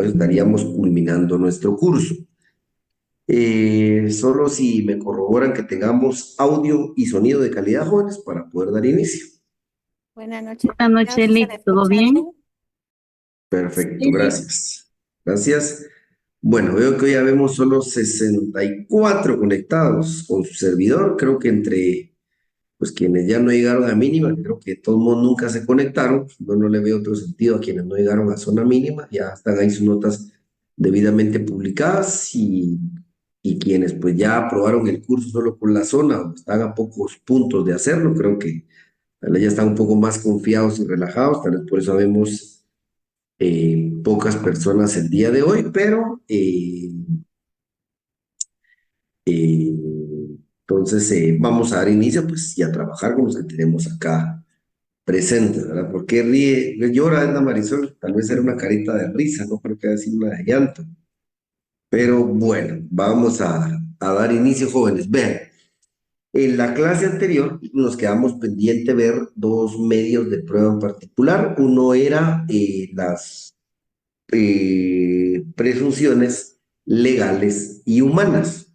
pues estaríamos culminando nuestro curso. Solo si me corroboran que tengamos audio y sonido de calidad, jóvenes, para poder dar inicio. Buenas noches, Buenas noches, Gustav, Lick, ¿se le ¿todo escucha bien? bien? Perfecto, Sí, Lick. gracias. Gracias. Bueno, veo que hoy ya vemos solo 64 conectados con su servidor. Creo que entre pues quienes ya no llegaron a mínima, creo que todos modos nunca se conectaron. Yo no le veo otro sentido a quienes no llegaron a zona mínima. Ya están ahí sus notas debidamente publicadas y quienes pues ya aprobaron el curso solo con la zona o están a pocos puntos de hacerlo, creo que tal vez ya están un poco más confiados y relajados. Tal vez por eso vemos pocas personas el día de hoy, pero eh, entonces vamos a dar inicio pues y a trabajar con los que tenemos acá presentes, ¿verdad? ¿Por qué ríe? Llora Edna Marisol, tal vez era una carita de risa, no creo que haya sido una de llanto. Pero bueno, vamos a dar inicio, jóvenes. Vean, en la clase anterior nos quedamos pendiente ver dos medios de prueba en particular. Uno era las presunciones legales y humanas.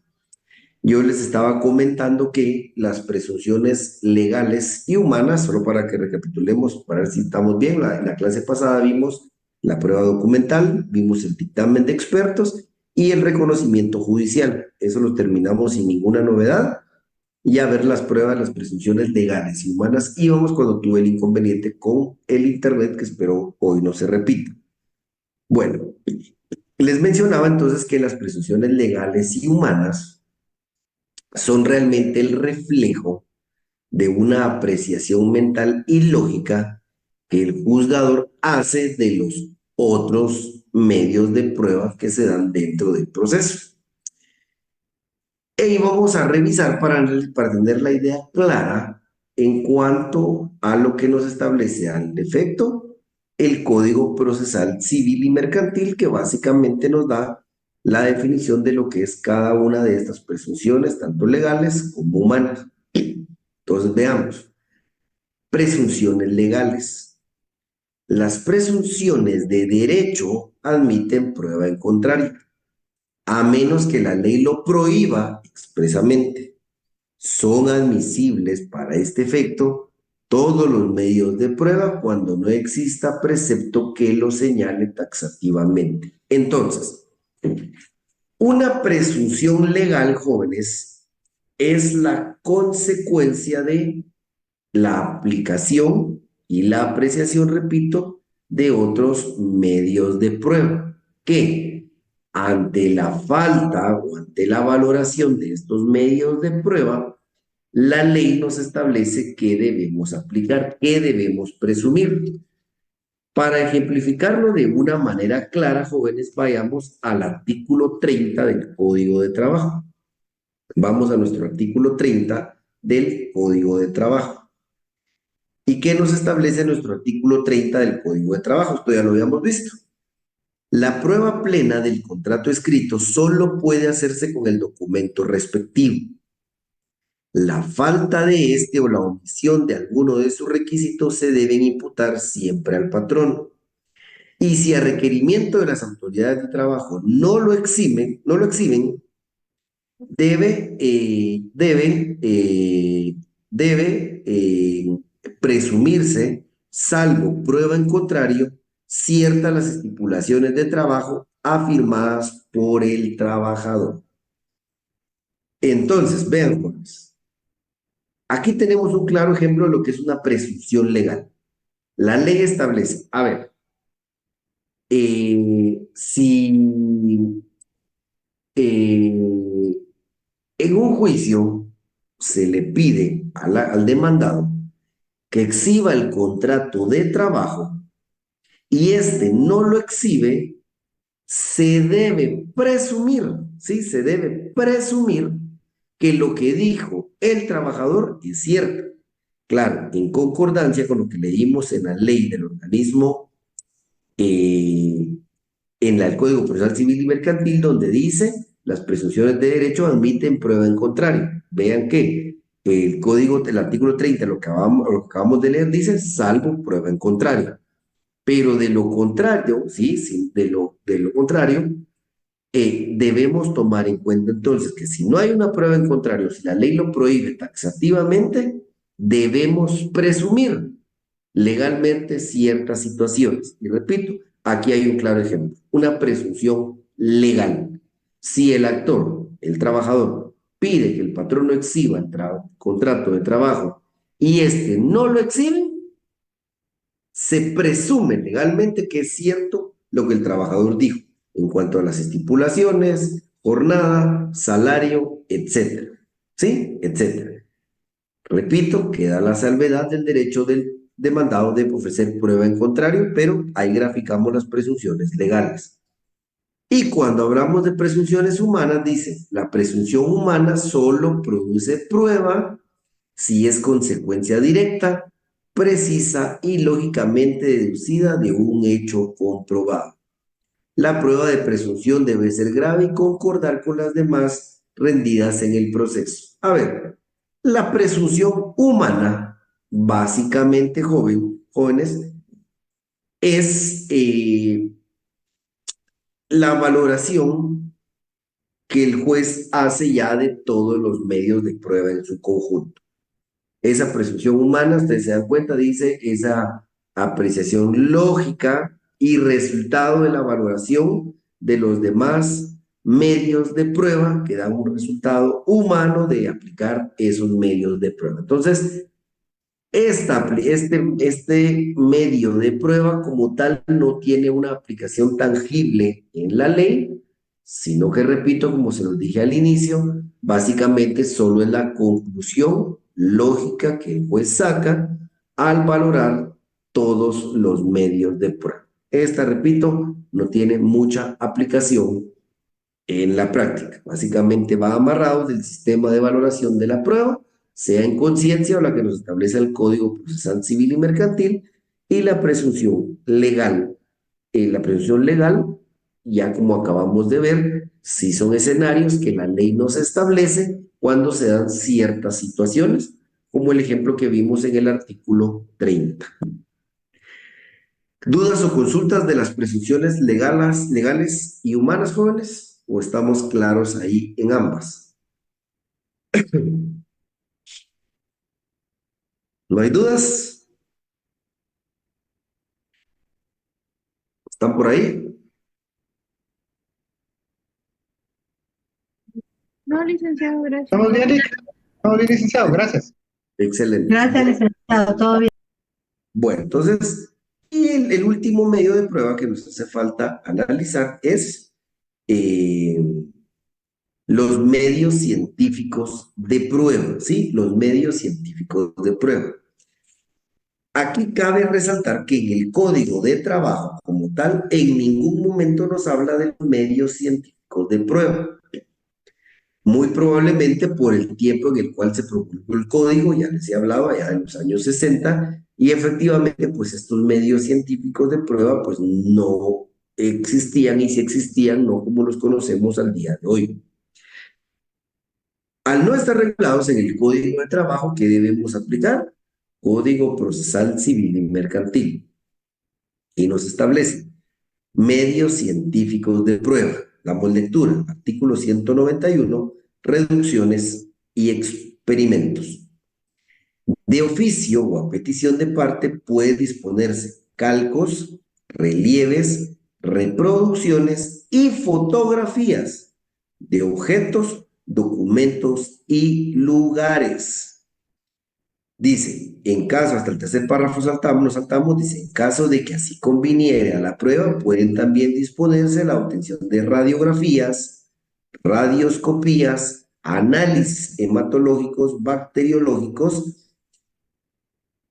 Yo les estaba comentando que las presunciones legales y humanas, solo para que recapitulemos, para ver si estamos bien, en la clase pasada vimos la prueba documental, vimos el dictamen de expertos y el reconocimiento judicial. Eso lo terminamos sin ninguna novedad. Y a ver las pruebas, las presunciones legales y humanas íbamos cuando tuve el inconveniente con el Internet, que espero hoy no se repita. Bueno, les mencionaba entonces que las presunciones legales y humanas son realmente el reflejo de una apreciación mental y lógica que el juzgador hace de los otros medios de prueba que se dan dentro del proceso. Y vamos a revisar para tener la idea clara en cuanto a lo que nos establece al efecto el Código Procesal Civil y Mercantil, que básicamente nos da la definición de lo que es cada una de estas presunciones, tanto legales como humanas. Entonces, veamos. Presunciones legales. Las presunciones de derecho admiten prueba en contrario, a menos que la ley lo prohíba expresamente. Son admisibles para este efecto todos los medios de prueba cuando no exista precepto que lo señale taxativamente. Entonces, una presunción legal, jóvenes, es la consecuencia de la aplicación y la apreciación, repito, de otros medios de prueba, que ante la falta o ante la valoración de estos medios de prueba, la ley nos establece qué debemos aplicar, qué debemos presumir. Para ejemplificarlo de una manera clara, jóvenes, vayamos al artículo 30 del Código de Trabajo. Vamos a nuestro artículo 30 del Código de Trabajo. ¿Y qué nos establece nuestro artículo 30 del Código de Trabajo? Esto ya lo habíamos visto. La prueba plena del contrato escrito solo puede hacerse con el documento respectivo. La falta de este o la omisión de alguno de sus requisitos se deben imputar siempre al patrón. Y si a requerimiento de las autoridades de trabajo no lo exhiben, debe, presumirse, salvo prueba en contrario, ciertas las estipulaciones de trabajo afirmadas por el trabajador. Entonces, vean, pues, aquí tenemos un claro ejemplo de lo que es una presunción legal. La ley establece, a ver, si eh, en un juicio se le pide al demandado que exhiba el contrato de trabajo y éste no lo exhibe, se debe presumir, ¿sí? Se debe presumir que lo que dijo el trabajador es cierto. Claro, en concordancia con lo que leímos en la ley del organismo, eh, en el Código Procesal Civil y Mercantil, donde dice las presunciones de derecho admiten prueba en contrario. Vean que el código, el artículo 30, lo que acabamos de leer, dice salvo prueba en contrario. Pero de lo contrario, sí, sí, de lo contrario, debemos tomar en cuenta entonces que si no hay una prueba en contrario, si la ley lo prohíbe taxativamente, debemos presumir legalmente ciertas situaciones. Y repito, aquí hay un claro ejemplo, una presunción legal. Si el actor, el trabajador, pide que el patrón no exhiba el contrato de trabajo y este no lo exhibe, se presume legalmente que es cierto lo que el trabajador dijo en cuanto a las estipulaciones, jornada, salario, etcétera. ¿Sí? Etcétera. Repito, queda la salvedad del derecho del demandado de ofrecer prueba en contrario, pero ahí graficamos las presunciones legales. Y cuando hablamos de presunciones humanas, dice, la presunción humana solo produce prueba si es consecuencia directa, precisa y lógicamente deducida de un hecho comprobado. La prueba de presunción debe ser grave y concordar con las demás rendidas en el proceso. A ver, la presunción humana, básicamente jóvenes, es la valoración que el juez hace ya de todos los medios de prueba en su conjunto. Esa presunción humana, ustedes se dan cuenta, dice esa apreciación lógica y resultado de la valoración de los demás medios de prueba que dan un resultado humano de aplicar esos medios de prueba. Entonces, este medio de prueba como tal no tiene una aplicación tangible en la ley, sino que, repito, como se los dije al inicio, básicamente solo es la conclusión lógica que el juez saca al valorar todos los medios de prueba. Esta, repito, no tiene mucha aplicación en la práctica. Básicamente va amarrado del sistema de valoración de la prueba, sea en conciencia o la que nos establece el Código Procesal Civil y Mercantil, y la presunción legal. La presunción legal, ya como acabamos de ver, sí son escenarios que la ley nos establece cuando se dan ciertas situaciones, como el ejemplo que vimos en el artículo 30. ¿Dudas o consultas de las presunciones legales y humanas, jóvenes? ¿O estamos claros ahí en ambas? ¿No hay dudas? ¿Están por ahí? No, licenciado, gracias. ¿Estamos bien, Rick? Estamos bien, licenciado, gracias. Excelente. Gracias, licenciado. Todo bien. Bueno, entonces, y el último medio de prueba que nos hace falta analizar es eh, los medios científicos de prueba, ¿sí? Los medios científicos de prueba. Aquí cabe resaltar que en el código de trabajo como tal, en ningún momento nos habla de los medios científicos de prueba. Muy probablemente por el tiempo en el cual se promulgó el código, ya les he hablado allá de los años 60, y efectivamente pues estos medios científicos de prueba pues no existían, y si existían no como los conocemos al día de hoy. Al no estar regulados en el código de trabajo, ¿qué debemos aplicar? Código Procesal Civil y Mercantil. Y nos establece medios científicos de prueba. Damos lectura. Artículo 191, reducciones y experimentos. De oficio o a petición de parte puede disponerse calcos, relieves, reproducciones y fotografías de objetos, documentos y lugares. Dice, en caso, hasta el tercer párrafo nos saltamos, dice, en caso de que así conviniere a la prueba, pueden también disponerse la obtención de radiografías, radioscopías, análisis hematológicos, bacteriológicos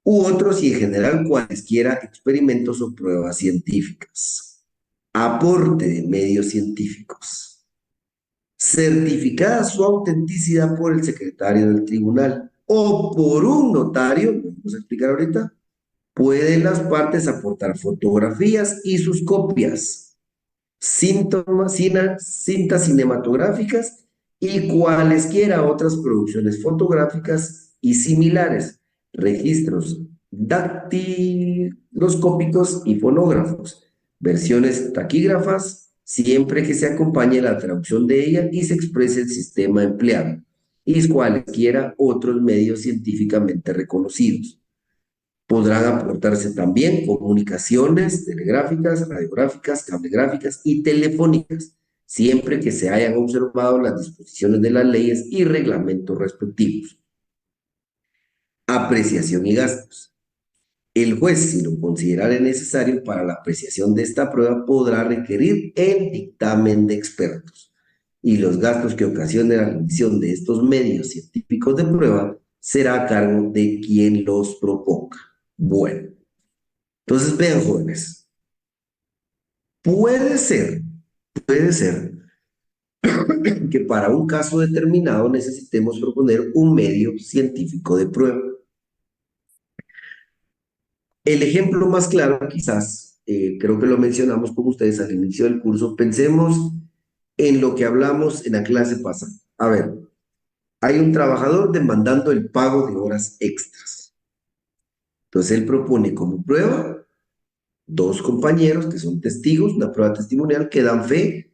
u otros y en general cualesquiera experimentos o pruebas científicas. Aporte de medios científicos. Certificada su autenticidad por el secretario del tribunal o por un notario, lo vamos a explicar ahorita, pueden las partes aportar fotografías y sus copias, cintas cinematográficas y cualesquiera otras producciones fotográficas y similares, registros dactiloscópicos y fonógrafos, versiones taquígrafas, siempre que se acompañe la traducción de ella y se exprese el sistema empleado, y cualesquiera otros medios científicamente reconocidos. Podrán aportarse también comunicaciones telegráficas, radiográficas, cablegráficas y telefónicas, siempre que se hayan observado las disposiciones de las leyes y reglamentos respectivos. Apreciación y gastos. El juez, si lo considerare necesario para la apreciación de esta prueba, podrá requerir el dictamen de expertos, y los gastos que ocasione la revisión de estos medios científicos de prueba será a cargo de quien los proponga. Bueno, entonces vean, jóvenes, puede ser, puede ser que para un caso determinado necesitemos proponer un medio científico de prueba. El ejemplo más claro, quizás, creo que lo mencionamos con ustedes al inicio del curso, pensemos en lo que hablamos en la clase pasada. A ver, hay un trabajador demandando el pago de horas extras. Entonces él propone como prueba dos compañeros que son testigos, una prueba testimonial que dan fe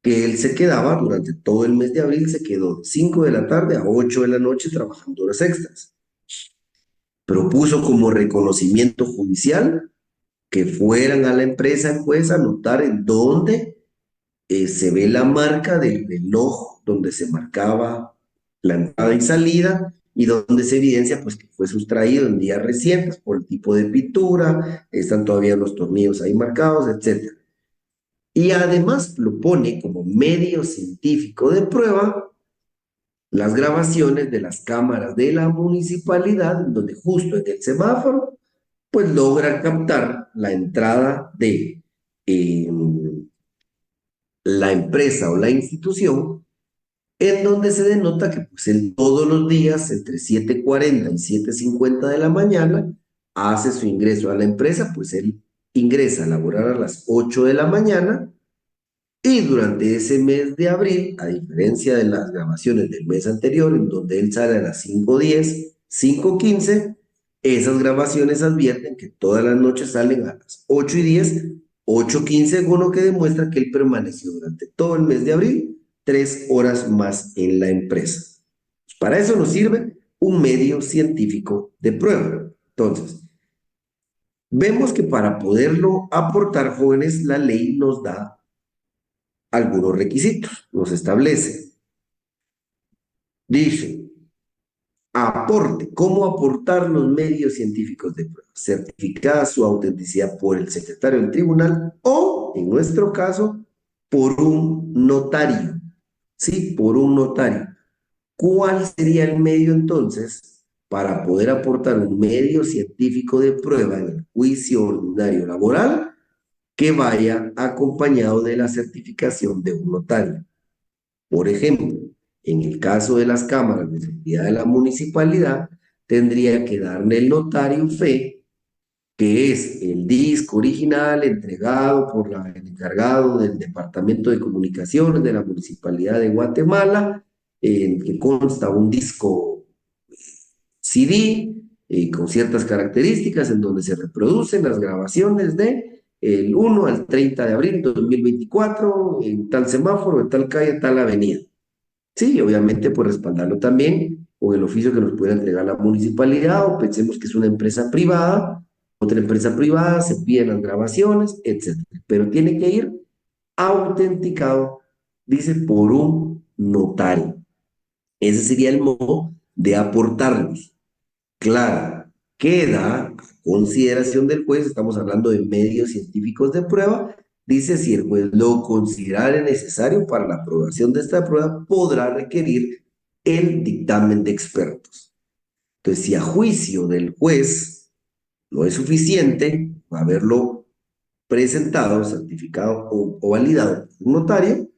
que él se quedaba durante todo el mes de abril, se quedó de 5 de la tarde a 8 de la noche trabajando horas extras. Propuso como reconocimiento judicial que fueran a la empresa el juez a notar en dónde se ve la marca del reloj donde se marcaba la entrada y salida y donde se evidencia pues que fue sustraído en días recientes por el tipo de pintura, están todavía los tornillos ahí marcados, etcétera. Y además lo pone como medio científico de prueba las grabaciones de las cámaras de la municipalidad, donde justo en el semáforo, pues logra captar la entrada de eh, la empresa o la institución, en donde se denota que pues él todos los días entre 7:40 y 7:50 de la mañana hace su ingreso a la empresa, pues él ingresa a laborar a las 8 de la mañana. Y durante ese mes de abril, a diferencia de las grabaciones del mes anterior, en donde él sale a las 5:10, 5:15, esas grabaciones advierten que todas las noches salen a las 8:10, 8:15, uno que demuestra que él permaneció durante todo el mes de abril 3 horas más en la empresa. Para eso nos sirve un medio científico de prueba. Entonces, vemos que para poderlo aportar, jóvenes, la ley nos da algunos requisitos, los establece. Dice, aporte, ¿cómo aportar los medios científicos de prueba? Certificada su autenticidad por el secretario del tribunal o, en nuestro caso, por un notario. Sí, por un notario. ¿Cuál sería el medio entonces para poder aportar un medio científico de prueba en el juicio ordinario laboral que vaya acompañado de la certificación de un notario? Por ejemplo, en el caso de las cámaras de seguridad de la municipalidad, tendría que darle el notario fe, que es el disco original entregado por el encargado del Departamento de Comunicaciones de la Municipalidad de Guatemala, en que consta un disco CD con ciertas características en donde se reproducen las grabaciones de el 1 al 30 de abril de 2024 en tal semáforo, en tal calle, tal avenida. Sí, obviamente, pues respaldarlo también con el oficio que nos pueda entregar la municipalidad, o pensemos que es una empresa privada, otra empresa privada, se piden las grabaciones, etcétera. Pero tiene que ir autenticado, dice, por un notario. Ese sería el modo de aportarlos. Claro, queda a consideración del juez, estamos hablando de medios científicos de prueba, dice si el juez lo considerare necesario para la aprobación de esta prueba, podrá requerir el dictamen de expertos. Entonces, si a juicio del juez no es suficiente haberlo presentado, certificado o validado por un notario,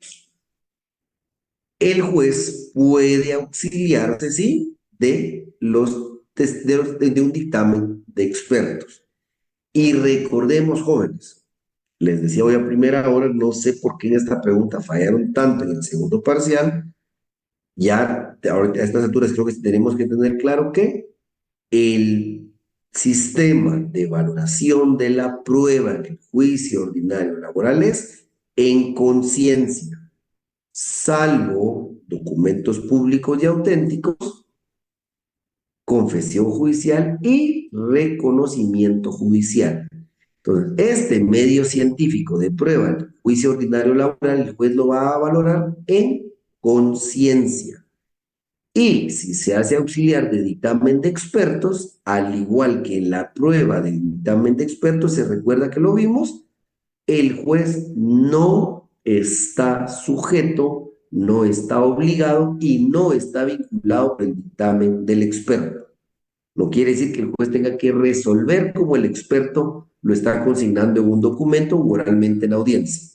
el juez puede auxiliarse, sí, de un dictamen de expertos. Y recordemos, jóvenes, les decía hoy a primera hora, no sé por qué en esta pregunta fallaron tanto en el segundo parcial. Ya ahorita a estas alturas creo que tenemos que tener claro que el sistema de valoración de la prueba en el juicio ordinario laboral es en conciencia, salvo documentos públicos y auténticos, confesión judicial y reconocimiento judicial. Entonces, este medio científico de prueba en el juicio ordinario laboral, el juez lo va a valorar en conciencia. Y si se hace auxiliar de dictamen de expertos, al igual que en la prueba de dictamen de expertos, se recuerda que lo vimos, el juez no está sujeto, no está obligado y no está vinculado por el dictamen del experto. No quiere decir que el juez tenga que resolver como el experto lo está consignando en un documento o oralmente en audiencia.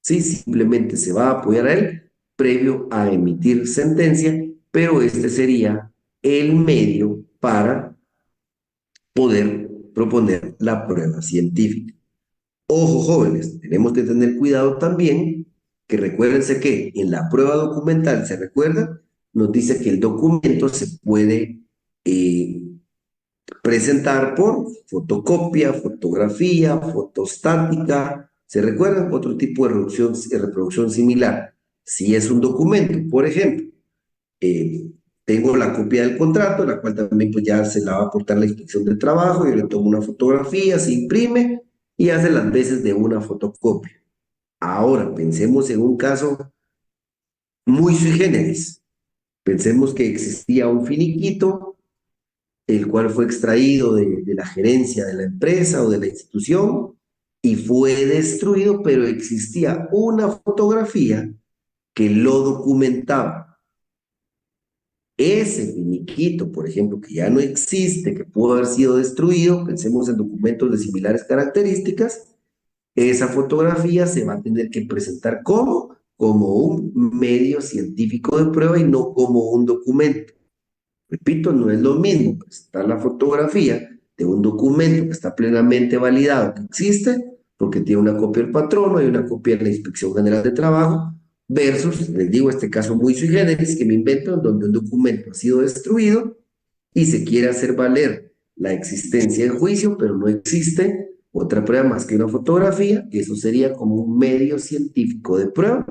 Sí, simplemente se va a apoyar a él previo a emitir sentencia, pero este sería el medio para poder proponer la prueba científica. Ojo, jóvenes, tenemos que tener cuidado también, que recuérdense que en la prueba documental, ¿se recuerda? Nos dice que el documento se puede presentar por fotocopia, fotografía, fotostática. ¿Se recuerdan? Otro tipo de reproducción similar. Si es un documento, por ejemplo, eh, tengo la copia del contrato, la cual también pues ya se la va a aportar la inspección del trabajo, yo le tomo una fotografía, se imprime y hace las veces de una fotocopia. Ahora, pensemos en un caso muy sui generis. Pensemos que existía un finiquito el cual fue extraído de la gerencia de la empresa o de la institución y fue destruido, pero existía una fotografía que lo documentaba. Ese finiquito, por ejemplo, que ya no existe, que pudo haber sido destruido, pensemos en documentos de similares características, esa fotografía se va a tener que presentar como un medio científico de prueba y no como un documento. Repito, no es lo mismo presentar la fotografía de un documento que está plenamente validado, que existe, porque tiene una copia del patrono, hay una copia de la Inspección General de Trabajo, versus, les digo, este caso muy sui generis que me invento, en donde un documento ha sido destruido y se quiere hacer valer la existencia del juicio, pero no existe otra prueba más que una fotografía, que eso sería como un medio científico de prueba,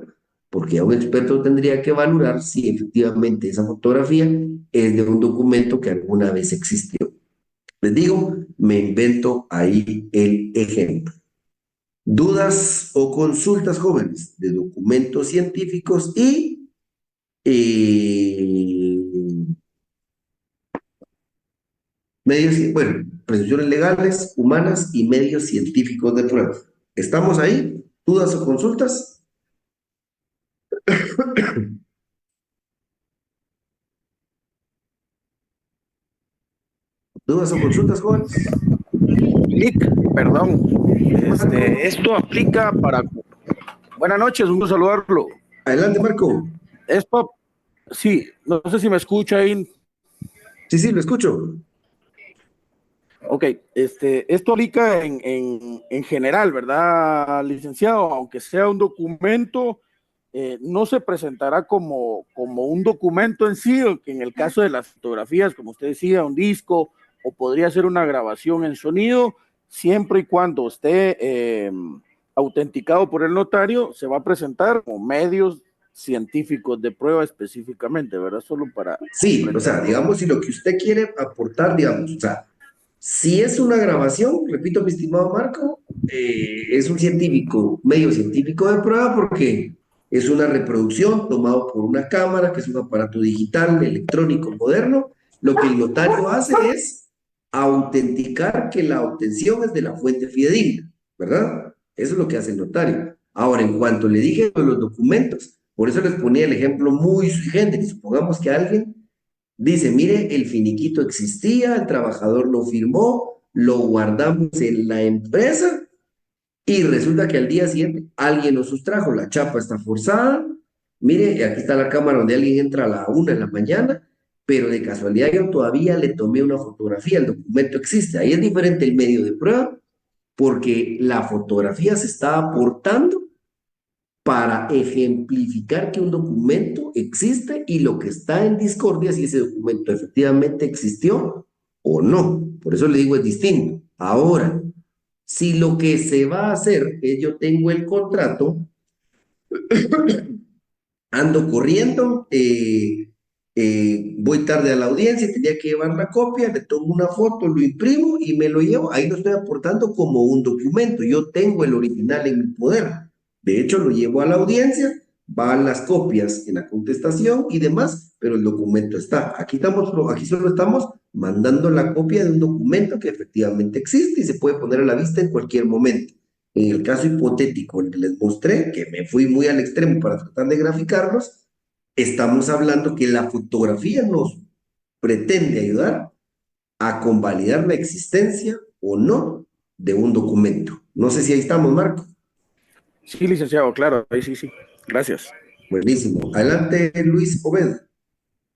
porque ya un experto tendría que valorar si efectivamente esa fotografía es de un documento que alguna vez existió. Les digo, me invento ahí el ejemplo. Dudas o consultas, jóvenes, de documentos científicos y medios, bueno, presunciones legales, humanas y medios científicos de prueba. ¿Estamos ahí? ¿Dudas o consultas? ¿Dudas o consultas, jóvenes? Nick, perdón. Esto aplica para. Buenas noches, un gusto saludarlo. Adelante, Marco. Esto, sí, no sé si me escucha ahí. Sí, sí, lo escucho. Ok, esto aplica en general, ¿verdad, licenciado? Aunque sea un documento, no se presentará como un documento en sí, o que en el caso de las fotografías, como usted decía, un disco, o podría ser una grabación en sonido, siempre y cuando esté autenticado por el notario, se va a presentar como medios científicos de prueba específicamente, ¿verdad? Solo para Sí, o sea, comprenderlo. digamos, si lo que usted quiere aportar, digamos, o sea, si es una grabación, repito, mi estimado Marco, es un científico, medio científico de prueba porque es una reproducción tomado por una cámara, que es un aparato digital, electrónico, moderno. Lo que el notario hace es autenticar que la obtención es de la fuente fidedigna, ¿verdad? Eso es lo que hace el notario. Ahora, en cuanto le dije de los documentos, por eso les ponía el ejemplo muy sui generis. Supongamos que alguien dice, mire, el finiquito existía, el trabajador lo firmó, lo guardamos en la empresa y resulta que al día siguiente alguien lo sustrajo, la chapa está forzada, mire, aquí está la cámara donde alguien entra a la 1 de la mañana, pero de casualidad yo todavía le tomé una fotografía, el documento existe, ahí es diferente el medio de prueba porque la fotografía se está aportando para ejemplificar que un documento existe y lo que está en discordia, si ese documento efectivamente existió o no. Por eso le digo es distinto. Ahora, si lo que se va a hacer es yo tengo el contrato, ando corriendo, voy tarde a la audiencia, tenía que llevar la copia, le tomo una foto, lo imprimo y me lo llevo. Ahí lo estoy aportando como un documento. Yo tengo el original en mi poder. De hecho, lo llevo a la audiencia, van las copias en la contestación y demás, pero el documento está. Aquí solo estamos mandando la copia de un documento que efectivamente existe y se puede poner a la vista en cualquier momento. En el caso hipotético, el que les mostré, que me fui muy al extremo para tratar de graficarlos, estamos hablando que la fotografía nos pretende ayudar a convalidar la existencia o no de un documento. No sé si ahí estamos, Marco. Sí, licenciado, claro, ahí sí, sí. Gracias. Buenísimo. Adelante, Luis Obed.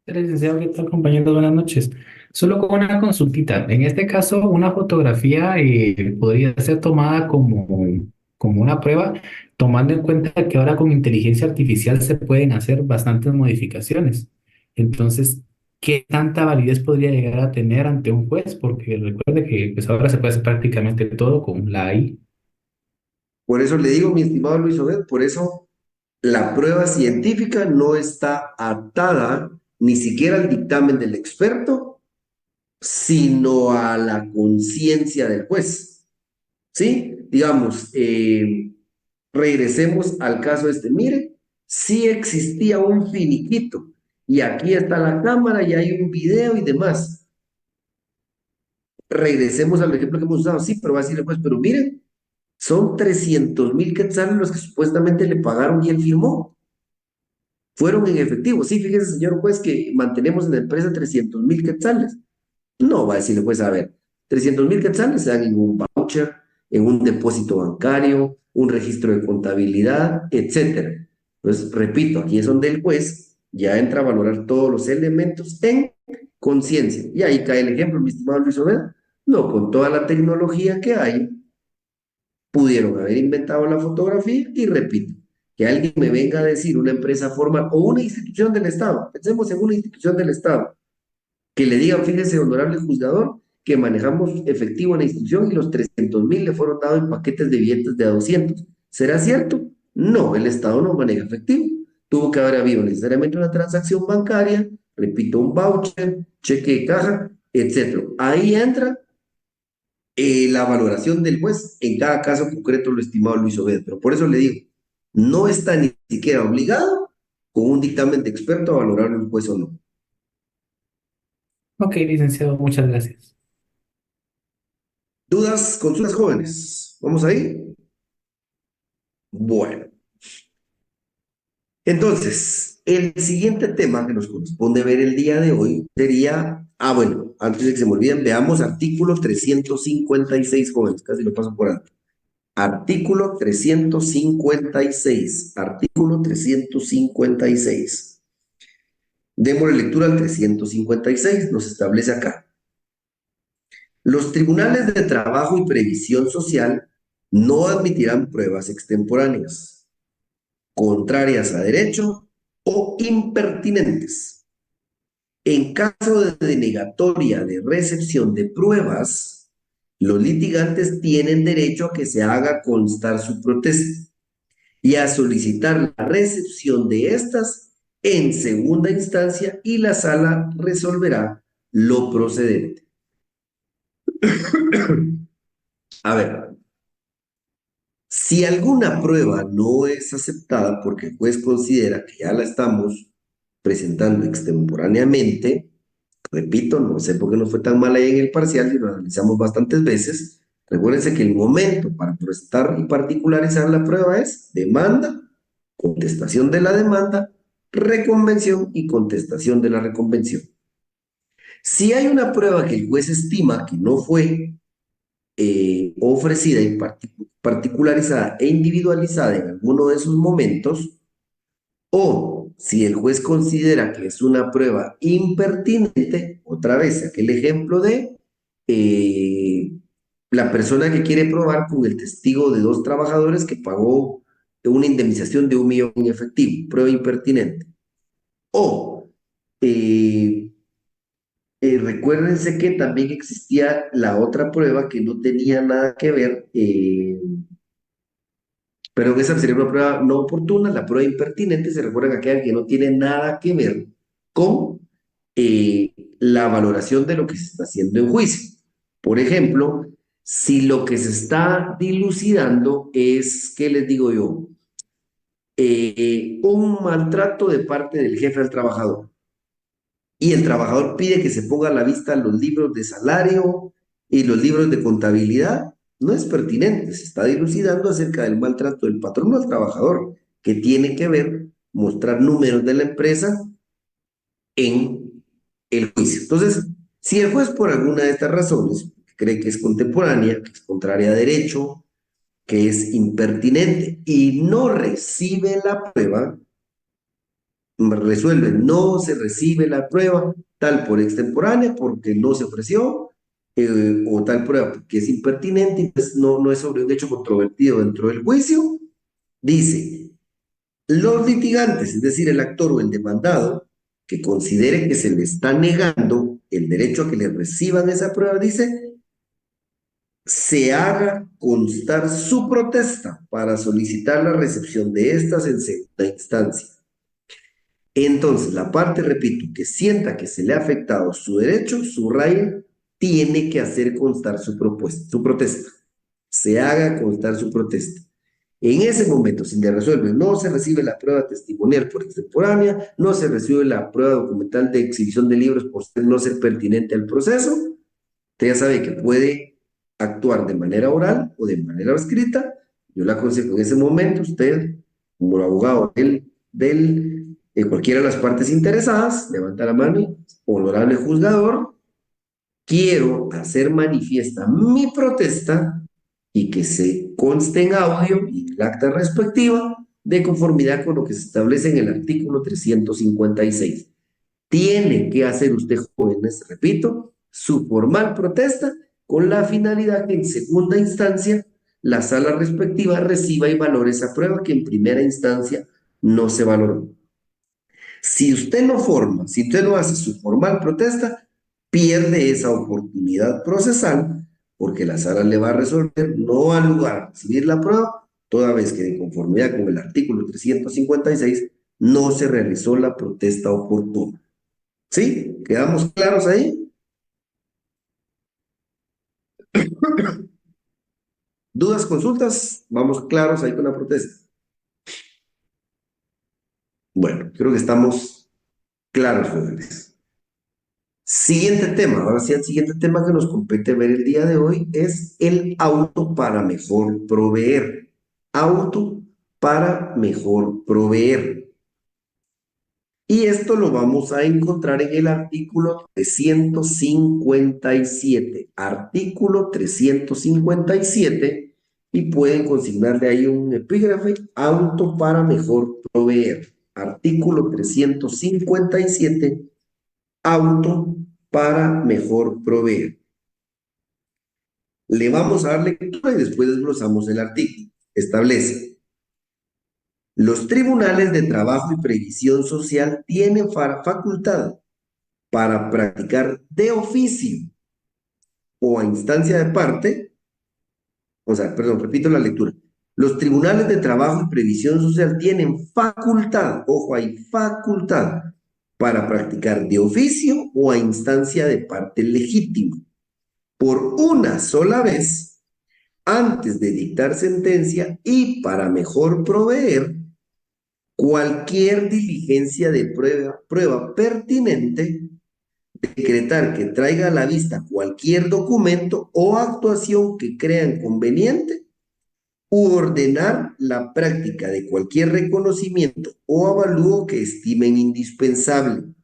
Licenciado, ¿qué tal, compañeros? Buenas noches. Solo con una consultita. En este caso, una fotografía podría ser tomada como una prueba, tomando en cuenta que ahora con inteligencia artificial se pueden hacer bastantes modificaciones. Entonces, ¿qué tanta validez podría llegar a tener ante un juez? Porque recuerde que pues, ahora se puede hacer prácticamente todo con la AI. Por eso le digo, mi estimado Luis Obed, por eso la prueba científica no está atada ni siquiera al dictamen del experto, sino a la conciencia del juez. ¿Sí? Digamos, regresemos al caso este. Mire, sí existía un finiquito y aquí está la cámara y hay un video y demás. Regresemos al ejemplo que hemos usado. Sí, pero va a decirle, pues, pero miren, son 300,000 quetzales los que supuestamente le pagaron y él firmó. Fueron en efectivo. Sí, fíjese, señor juez, que mantenemos en la empresa 300,000 quetzales. No, va a decirle, pues, a ver, 300,000 quetzales se dan en un voucher, en un depósito bancario, un registro de contabilidad, etcétera. Pues, repito, aquí es donde el juez ya entra a valorar todos los elementos en conciencia. Y ahí cae el ejemplo, mi estimado Luis Obed. No, con toda la tecnología que hay, pudieron haber inventado la fotografía y repito, que alguien me venga a decir una empresa formal o una institución del Estado, pensemos en una institución del Estado, que le digan, fíjese, honorable juzgador, que manejamos efectivo en la institución y los 300,000 le fueron dados en paquetes de billetes de a 200. ¿Será cierto? No, el Estado no maneja efectivo. Tuvo que haber habido necesariamente una transacción bancaria, repito, un voucher, cheque de caja, etcétera. Ahí entra la valoración del juez en cada caso concreto, lo estimado Luis Obed. Pero por eso le digo, no está ni siquiera obligado con un dictamen de experto a valorar el juez o no. Ok, licenciado, muchas gracias. ¿Dudas, consultas jóvenes? ¿Vamos ahí? Bueno, entonces, el siguiente tema que nos corresponde ver el día de hoy sería, bueno, antes de que se me olviden, veamos artículo 356, jóvenes, casi lo paso por alto. Artículo 356, artículo 356. Démosle lectura al 356, nos establece acá. Los tribunales de trabajo y previsión social no admitirán pruebas extemporáneas, contrarias a derecho o impertinentes. En caso de denegatoria de recepción de pruebas, los litigantes tienen derecho a que se haga constar su protesta y a solicitar la recepción de estas en segunda instancia y la sala resolverá lo procedente. A ver, si alguna prueba no es aceptada porque el juez considera que ya la estamos presentando extemporáneamente, repito, no sé por qué no fue tan mal ahí en el parcial, si lo analizamos bastantes veces, recuérdense que el momento para presentar y particularizar la prueba es demanda, contestación de la demanda, reconvención y contestación de la reconvención. Si hay una prueba que el juez estima que no fue ofrecida y particularizada e individualizada en alguno de sus momentos, o si el juez considera que es una prueba impertinente, otra vez aquel ejemplo de eh, la persona que quiere probar con el testigo de dos trabajadores que pagó una indemnización de 1 millón en efectivo, prueba impertinente. O recuérdense que también existía la otra prueba que no tenía nada que ver, pero esa sería una prueba no oportuna, la prueba impertinente, se recuerdan aquella que no tiene nada que ver con la valoración de lo que se está haciendo en juicio. Por ejemplo, si lo que se está dilucidando es, ¿qué les digo yo? Un maltrato de parte del jefe al trabajador y el trabajador pide que se ponga a la vista los libros de salario y los libros de contabilidad, no es pertinente, se está dilucidando acerca del maltrato del patrón al trabajador, que tiene que ver mostrar números de la empresa en el juicio. Entonces, si el juez por alguna de estas razones cree que es contemporánea, que es contraria a derecho, que es impertinente y no recibe la prueba, resuelve, no se recibe la prueba tal por extemporánea porque no se ofreció, o tal prueba porque es impertinente y pues no es sobre un hecho controvertido dentro del juicio, dice, los litigantes, es decir, el actor o el demandado, que considere que se le está negando el derecho a que le reciban esa prueba, dice, se haga constar su protesta para solicitar la recepción de estas en segunda instancia. Entonces, la parte, repito, que sienta que se le ha afectado su derecho, subraya, tiene que hacer constar su propuesta, su protesta. Se haga constar su protesta. En ese momento, si le resuelve, no se recibe la prueba testimonial por extemporánea, no se recibe la prueba documental de exhibición de libros por no ser pertinente al proceso, usted ya sabe que puede actuar de manera oral o de manera escrita. Yo le aconsejo en ese momento, usted, como abogado de cualquiera de las partes interesadas, levanta la mano y, honorable juzgador, quiero hacer manifiesta mi protesta y que se conste en audio y el acta respectiva de conformidad con lo que se establece en el artículo 356. Tiene que hacer usted, jóvenes, repito, su formal protesta con la finalidad que en segunda instancia la sala respectiva reciba y valore esa prueba que en primera instancia no se valoró. Si usted no forma, si usted no hace su formal protesta, pierde esa oportunidad procesal porque la sala le va a resolver no al lugar a recibir la prueba, toda vez que de conformidad con el artículo 356 no se realizó la protesta oportuna. ¿Sí? ¿Quedamos claros ahí? ¿Dudas, consultas? Vamos claros ahí con la protesta. Bueno, creo que estamos claros, jóvenes. Siguiente tema, ahora sí, el siguiente tema que nos compete ver el día de hoy es el auto para mejor proveer. Auto para mejor proveer. Y esto lo vamos a encontrar en el artículo 357. Artículo 357. Y pueden consignarle ahí un epígrafe, auto para mejor proveer. Artículo 357, auto para mejor proveer. Le vamos a dar lectura y después desglosamos el artículo. Establece. Los tribunales de trabajo y previsión social tienen facultad para practicar de oficio o a instancia de parte, o sea, perdón, repito la lectura. Los tribunales de trabajo y previsión social tienen facultad, ojo ahí, facultad para practicar de oficio o a instancia de parte legítima, por una sola vez, antes de dictar sentencia y para mejor proveer cualquier diligencia de prueba pertinente, decretar que traiga a la vista cualquier documento o actuación que crean conveniente, u ordenar la práctica de cualquier reconocimiento o avalúo que estimen indispensable.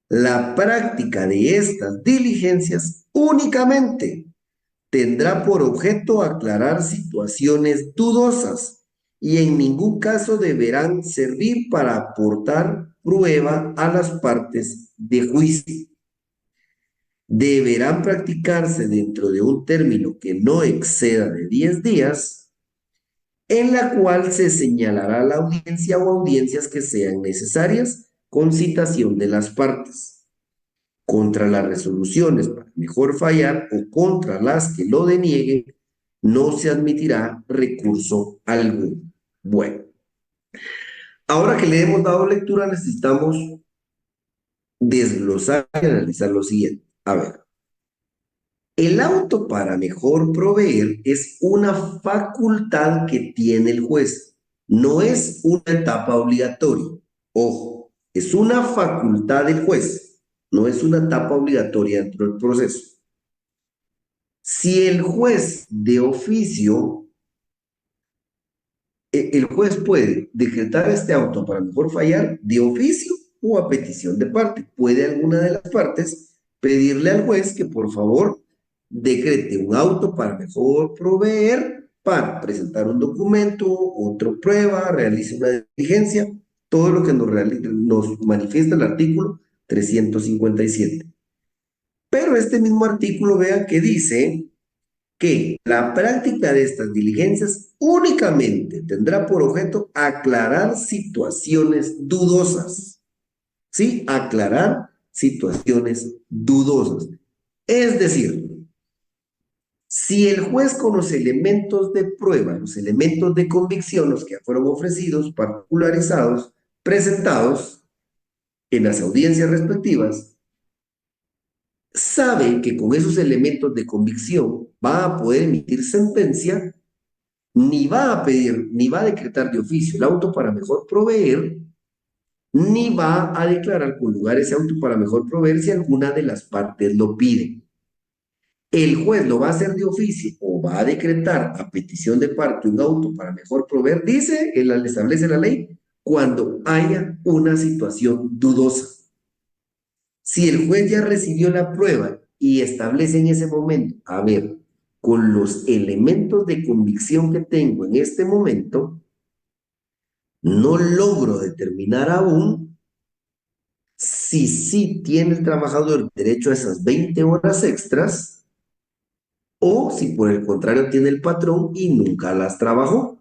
La práctica de estas diligencias únicamente tendrá por objeto aclarar situaciones dudosas y en ningún caso deberán servir para aportar prueba a las partes de juicio. Deberán practicarse dentro de un término que no exceda de 10 días, en la cual se señalará la audiencia o audiencias que sean necesarias con citación de las partes. Contra las resoluciones para mejor fallar o contra las que lo denieguen, no se admitirá recurso alguno. Bueno, ahora que le hemos dado lectura, necesitamos desglosar y analizar lo siguiente. A ver, el auto para mejor proveer es una facultad que tiene el juez, no es una etapa obligatoria. Ojo, es una facultad del juez, no es una etapa obligatoria dentro del proceso. Si el juez de oficio, el juez puede decretar este auto para mejor fallar de oficio o a petición de parte. Puede alguna de las partes pedirle al juez que por favor decrete un auto para mejor proveer, para presentar un documento, otra prueba, realice una diligencia, todo lo que nos manifiesta el artículo 357. Pero este mismo artículo, vean que dice que la práctica de estas diligencias únicamente tendrá por objeto aclarar situaciones dudosas. ¿Sí? Aclarar situaciones dudosas. Es decir, si el juez con los elementos de prueba, los elementos de convicción, los que fueron ofrecidos, particularizados, presentados en las audiencias respectivas, sabe que con esos elementos de convicción va a poder emitir sentencia, ni va a pedir, ni va a decretar de oficio el auto para mejor proveer, ni va a declarar con lugar ese auto para mejor proveer si alguna de las partes lo pide. El juez lo va a hacer de oficio o va a decretar a petición de parte un auto para mejor proveer, dice, él establece la ley, cuando haya una situación dudosa. Si el juez ya recibió la prueba y establece en ese momento, a ver, con los elementos de convicción que tengo en este momento, no logro determinar aún si sí tiene el trabajador derecho a esas 20 horas extras o si por el contrario tiene el patrón y nunca las trabajó.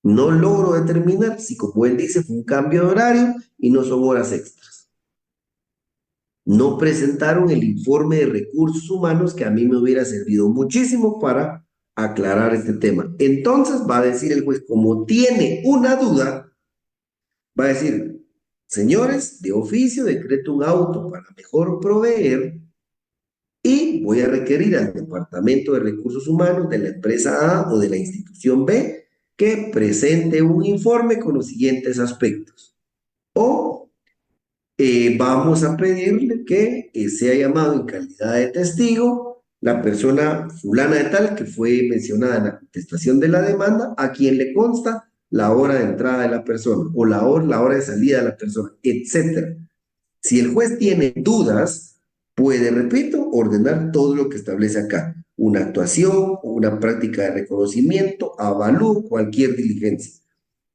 No logro determinar si, como él dice, fue un cambio de horario y no son horas extras. No presentaron el informe de recursos humanos que a mí me hubiera servido muchísimo para aclarar este tema. Entonces va a decir el juez, como tiene una duda, va a decir, señores, de oficio decreto un auto para mejor proveer y voy a requerir al Departamento de Recursos Humanos de la empresa A o de la institución B que presente un informe con los siguientes aspectos. O vamos a pedirle que sea llamado en calidad de testigo la persona fulana de tal que fue mencionada en la contestación de la demanda, a quien le consta la hora de entrada de la persona o la hora de salida de la persona, etcétera. Si el juez tiene dudas, puede, repito, ordenar todo lo que establece acá. Una actuación, una práctica de reconocimiento, avalúo, cualquier diligencia.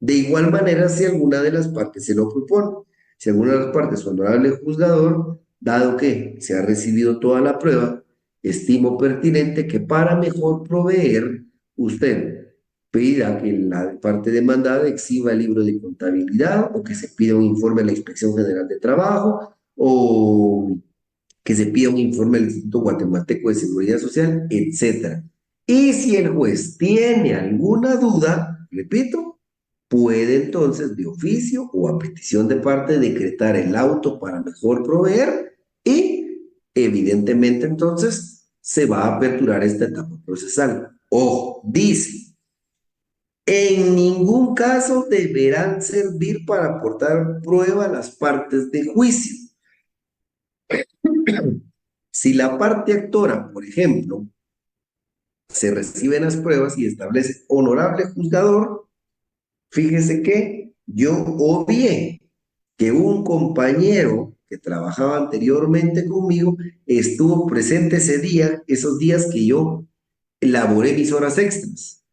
De igual manera, si alguna de las partes se lo propone, si alguna de las partes, su honorable juzgador, dado que se ha recibido toda la prueba, estimo pertinente que para mejor proveer, usted pida que la parte demandada exhiba el libro de contabilidad o que se pida un informe de la Inspección General de Trabajo o que se pida un informe del Instituto Guatemalteco de Seguridad Social, etcétera. Y si el juez tiene alguna duda, repito, puede entonces de oficio o a petición de parte decretar el auto para mejor proveer y evidentemente entonces se va a aperturar esta etapa procesal. Ojo, dice, en ningún caso deberán servir para aportar prueba a las partes de juicio. Si la parte actora, por ejemplo, se reciben las pruebas y establece honorable juzgador, fíjese que yo obvié que un compañero que trabajaba anteriormente conmigo estuvo presente ese día, esos días que yo elaboré mis horas extras.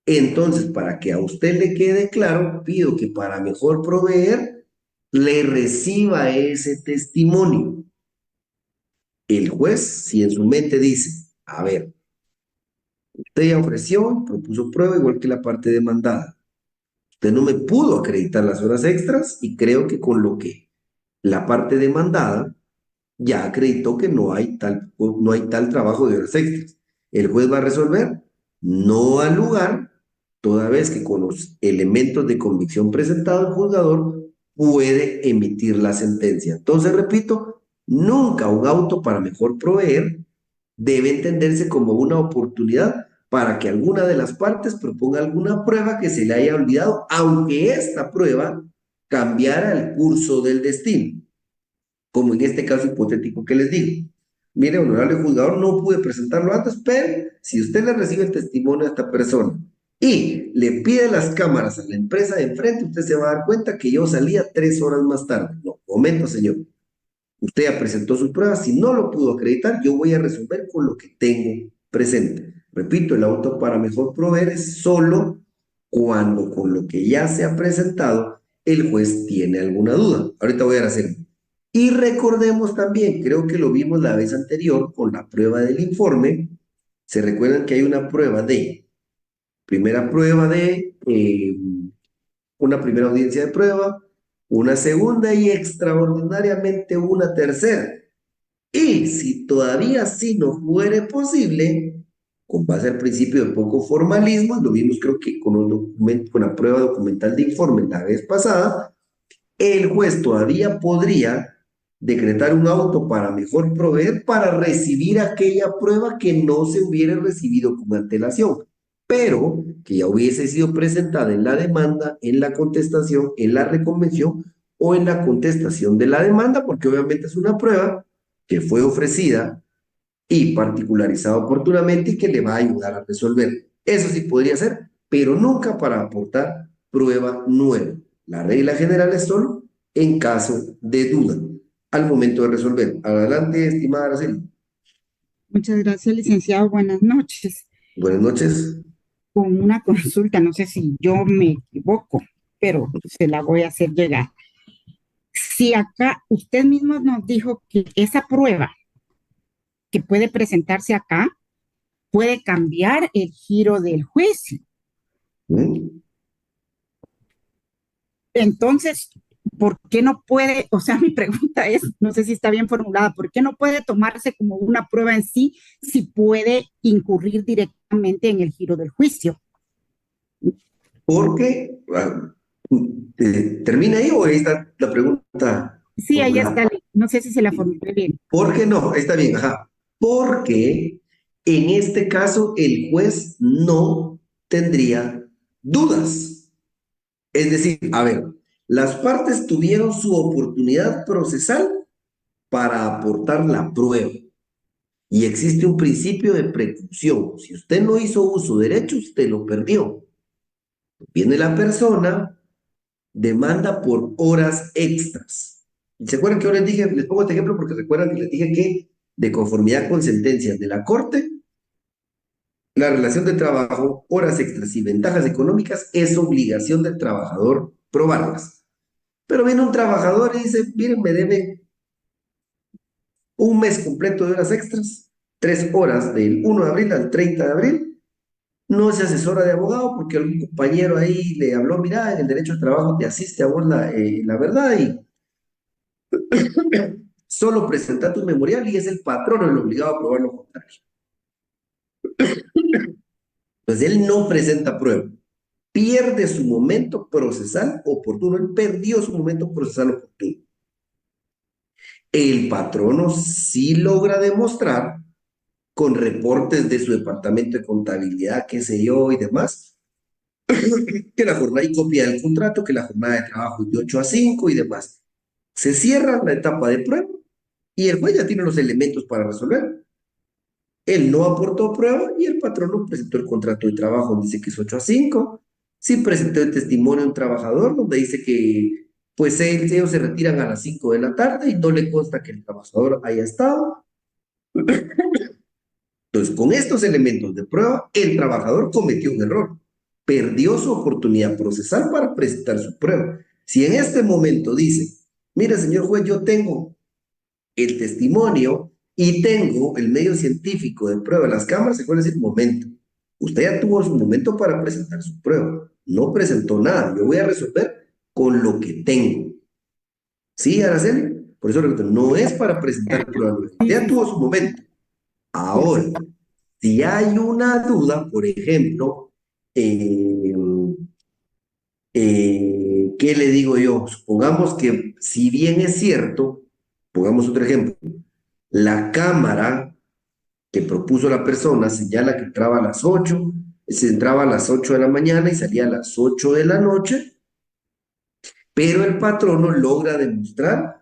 Entonces, para que a usted le quede claro, pido que para mejor proveer, le reciba ese testimonio. El juez, si en su mente dice, a ver, usted ya ofreció, propuso prueba igual que la parte demandada. Usted no me pudo acreditar las horas extras y creo que con lo que la parte demandada ya acreditó que no hay tal trabajo de horas extras. El juez va a resolver no al lugar, toda vez que con los elementos de convicción presentados el juzgador puede emitir la sentencia. Entonces, repito, nunca un auto para mejor proveer debe entenderse como una oportunidad para que alguna de las partes proponga alguna prueba que se le haya olvidado, aunque esta prueba cambiara el curso del destino, como en este caso hipotético que les digo. Mire, honorable juzgador, no pude presentarlo antes, pero si usted le recibe el testimonio a esta persona y le pide las cámaras a la empresa de enfrente, usted se va a dar cuenta que yo salía 3 horas más tarde. No, momento, señor. Usted ya presentó su prueba, si no lo pudo acreditar, yo voy a resolver con lo que tengo presente. Repito, el auto para mejor proveer es solo cuando con lo que ya se ha presentado el juez tiene alguna duda. Ahorita voy a hacer. Y recordemos también, creo que lo vimos la vez anterior con la prueba del informe. Se recuerdan que hay primera prueba de una primera audiencia de prueba, una segunda y extraordinariamente una tercera. Y si todavía así no fuere posible, con base al principio de poco formalismo, lo vimos creo que con un documento, con la prueba documental de informe la vez pasada, el juez todavía podría decretar un auto para mejor proveer para recibir aquella prueba que no se hubiera recibido con antelación, pero que ya hubiese sido presentada en la demanda, en la contestación, en la reconvención o en la contestación de la demanda, porque obviamente es una prueba que fue ofrecida y particularizada oportunamente y que le va a ayudar a resolver. Eso sí podría ser, pero nunca para aportar prueba nueva. La regla general es solo en caso de duda al momento de resolver. Adelante, estimada Araceli. Muchas gracias, licenciado. Buenas noches. Buenas noches. Con una consulta, no sé si yo me equivoco, pero se la voy a hacer llegar. Si acá usted mismo nos dijo que esa prueba que puede presentarse acá puede cambiar el giro del juicio. ¿Mm? Entonces, ¿por qué no puede? O sea, mi pregunta es, no sé si está bien formulada, ¿por qué no puede tomarse como una prueba en sí si puede incurrir directamente en el giro del juicio? Porque, ¿termina ahí o ahí está la pregunta Sí, ahí formulada? está. No sé si se la formulé bien. ¿Por qué no? Está bien, ajá. Porque en este caso el juez no tendría dudas. Es decir, a ver, las partes tuvieron su oportunidad procesal para aportar la prueba. Y existe un principio de precaución. Si usted no hizo uso derecho, usted lo perdió. Viene la persona, demanda por horas extras. ¿Y se acuerdan que yo les dije, les pongo este ejemplo porque recuerdan que les dije que de conformidad con sentencias de la Corte, la relación de trabajo, horas extras y ventajas económicas es obligación del trabajador probarlas. Pero viene un trabajador y dice, miren, me debe un mes completo de horas extras, 3 horas del 1 de abril al 30 de abril, no se asesora de abogado porque algún compañero ahí le habló, mira, en el derecho de trabajo te asiste a vos la verdad y solo presenta tu memorial y es el patrono el obligado a probar lo contrario. Entonces él no presenta prueba, pierde su momento procesal oportuno, él perdió su momento procesal oportuno. El patrono sí logra demostrar con reportes de su departamento de contabilidad, qué sé yo y demás, que la jornada y copia del contrato, que la jornada de trabajo es de 8 a 5 y demás. Se cierra la etapa de prueba y el juez ya tiene los elementos para resolver. Él no aportó prueba y el patrón no presentó el contrato de trabajo, donde dice que es 8 a 5. Sí presentó el testimonio de un trabajador, donde dice que pues ellos se retiran a las 5 de la tarde y no le consta que el trabajador haya estado. Entonces, con estos elementos de prueba, el trabajador cometió un error. Perdió su oportunidad procesal para presentar su prueba. Si en este momento dice, mira, señor juez, yo tengo el testimonio y tengo el medio científico de prueba de las cámaras, se puede decir, momento, usted ya tuvo su momento para presentar su prueba, no presentó nada, yo voy a resolver con lo que tengo. ¿Sí, Araceli? Por eso repito, no es para presentar prueba nueva. Ya tuvo su momento. Ahora, si hay una duda, por ejemplo, eh, ¿qué le digo yo? Supongamos que si bien es cierto, pongamos otro ejemplo, la cámara que propuso la persona señala que entraba a las 8, se entraba a las 8 de la mañana y salía a las 8 de la noche, pero el patrono logra demostrar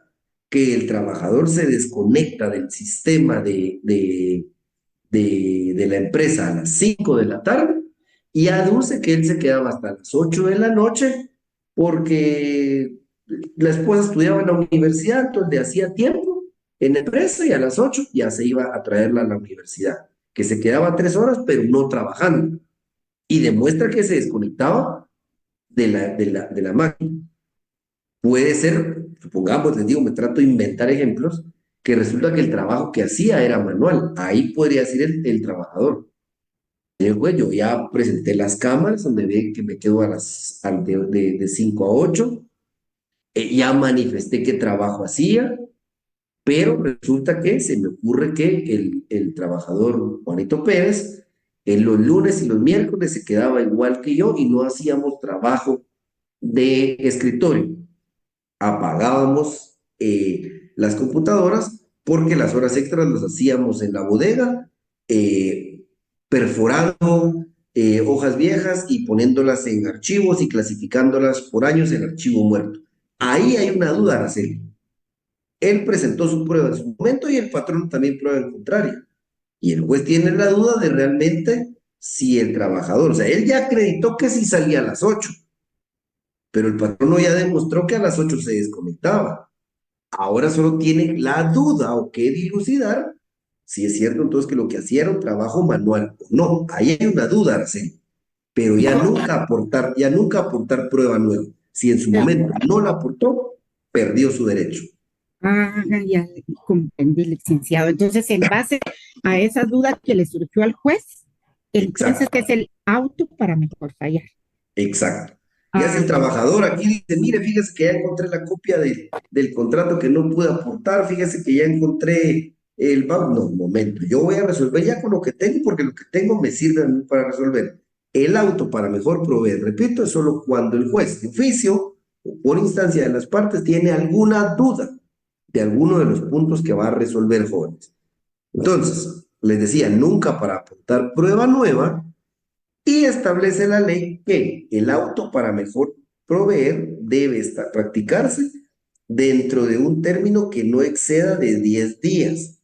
que el trabajador se desconecta del sistema de la empresa a las 5 de la tarde y aduce que él se quedaba hasta las 8 de la noche porque la esposa estudiaba en la universidad, entonces le hacía tiempo en la empresa y a las 8 ya se iba a traerla a la universidad, que se quedaba 3 horas pero no trabajando y demuestra que se desconectaba de la máquina. Puede ser, supongamos, les digo, me trato de inventar ejemplos, que resulta que el trabajo que hacía era manual. Ahí podría ser el trabajador. Pues yo ya presenté las cámaras donde ve que me quedo de 5 a 8. Ya manifesté qué trabajo hacía, pero resulta que se me ocurre que el trabajador Juanito Pérez, en los lunes y los miércoles se quedaba igual que yo y no hacíamos trabajo de escritorio. Apagábamos las computadoras porque las horas extras las hacíamos en la bodega, eh, perforando hojas viejas y poniéndolas en archivos y clasificándolas por años en archivo muerto. Ahí hay una duda, Araceli. Él presentó su prueba en su momento y el patrón también prueba en contrario. Y el juez tiene la duda de realmente si el trabajador, o sea, él ya acreditó que sí salía a las 8, pero el patrono ya demostró que a las 8 se desconectaba. Ahora solo tiene la duda o que dilucidar si es cierto entonces que lo que hacía era un trabajo manual o no. Ahí hay una duda, Araceli, pero ya nunca aportar prueba nueva. Si en su momento no la aportó, perdió su derecho. Ah, ya comprendí, licenciado. Entonces, en base a esa duda que le surgió al juez, entonces Exacto, es el auto para mejor fallar. exacto. Ya si Ah, el trabajador aquí dice, mire, fíjese que ya encontré la copia del contrato que no pude aportar, fíjese que ya encontré no, un momento, yo voy a resolver ya con lo que tengo porque lo que tengo me sirve a mí para resolver. El auto para mejor proveer, repito, es solo cuando el juez de oficio o por instancia de las partes tiene alguna duda de alguno de los puntos que va a resolver, jóvenes. Entonces, les decía, nunca para aportar prueba nueva, y establece la ley que el auto para mejor proveer debe practicarse dentro de un término que no exceda de 10 días,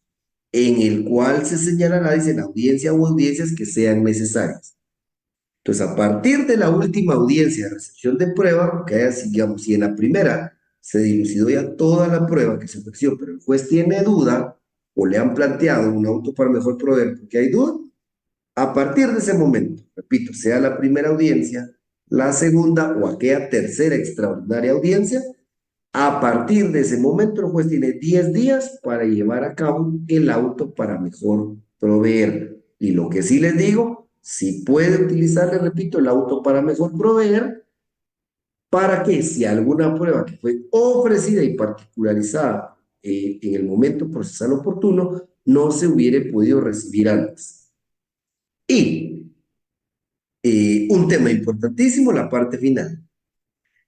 en el cual se señalará, dice, la audiencia o audiencias que sean necesarias. Entonces, a partir de la última audiencia de recepción de prueba, que haya, digamos, si en la primera se dilucidó ya toda la prueba que se ofreció, pero el juez tiene duda o le han planteado un auto para mejor proveer porque hay duda, a partir de ese momento, repito, sea la primera audiencia, la segunda o aquella tercera extraordinaria audiencia, a partir de ese momento el juez tiene 10 días para llevar a cabo el auto para mejor proveer. Y lo que sí les digo, si puede utilizar, les repito, el auto para mejor proveer, para que si alguna prueba que fue ofrecida y particularizada en el momento procesal oportuno, no se hubiera podido recibir antes. Y un tema importantísimo, la parte final.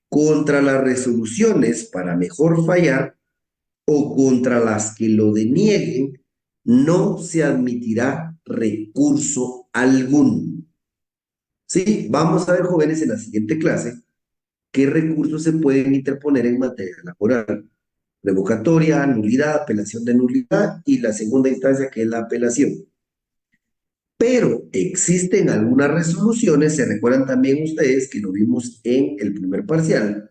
Contra las resoluciones para mejor fallar o contra las que lo denieguen, no se admitirá recurso alguno. Sí, vamos a ver, jóvenes, en la siguiente clase, qué recursos se pueden interponer en materia laboral. Revocatoria, nulidad, apelación de nulidad y la segunda instancia que es la apelación. Pero existen algunas resoluciones, se recuerdan también ustedes que lo vimos en el primer parcial.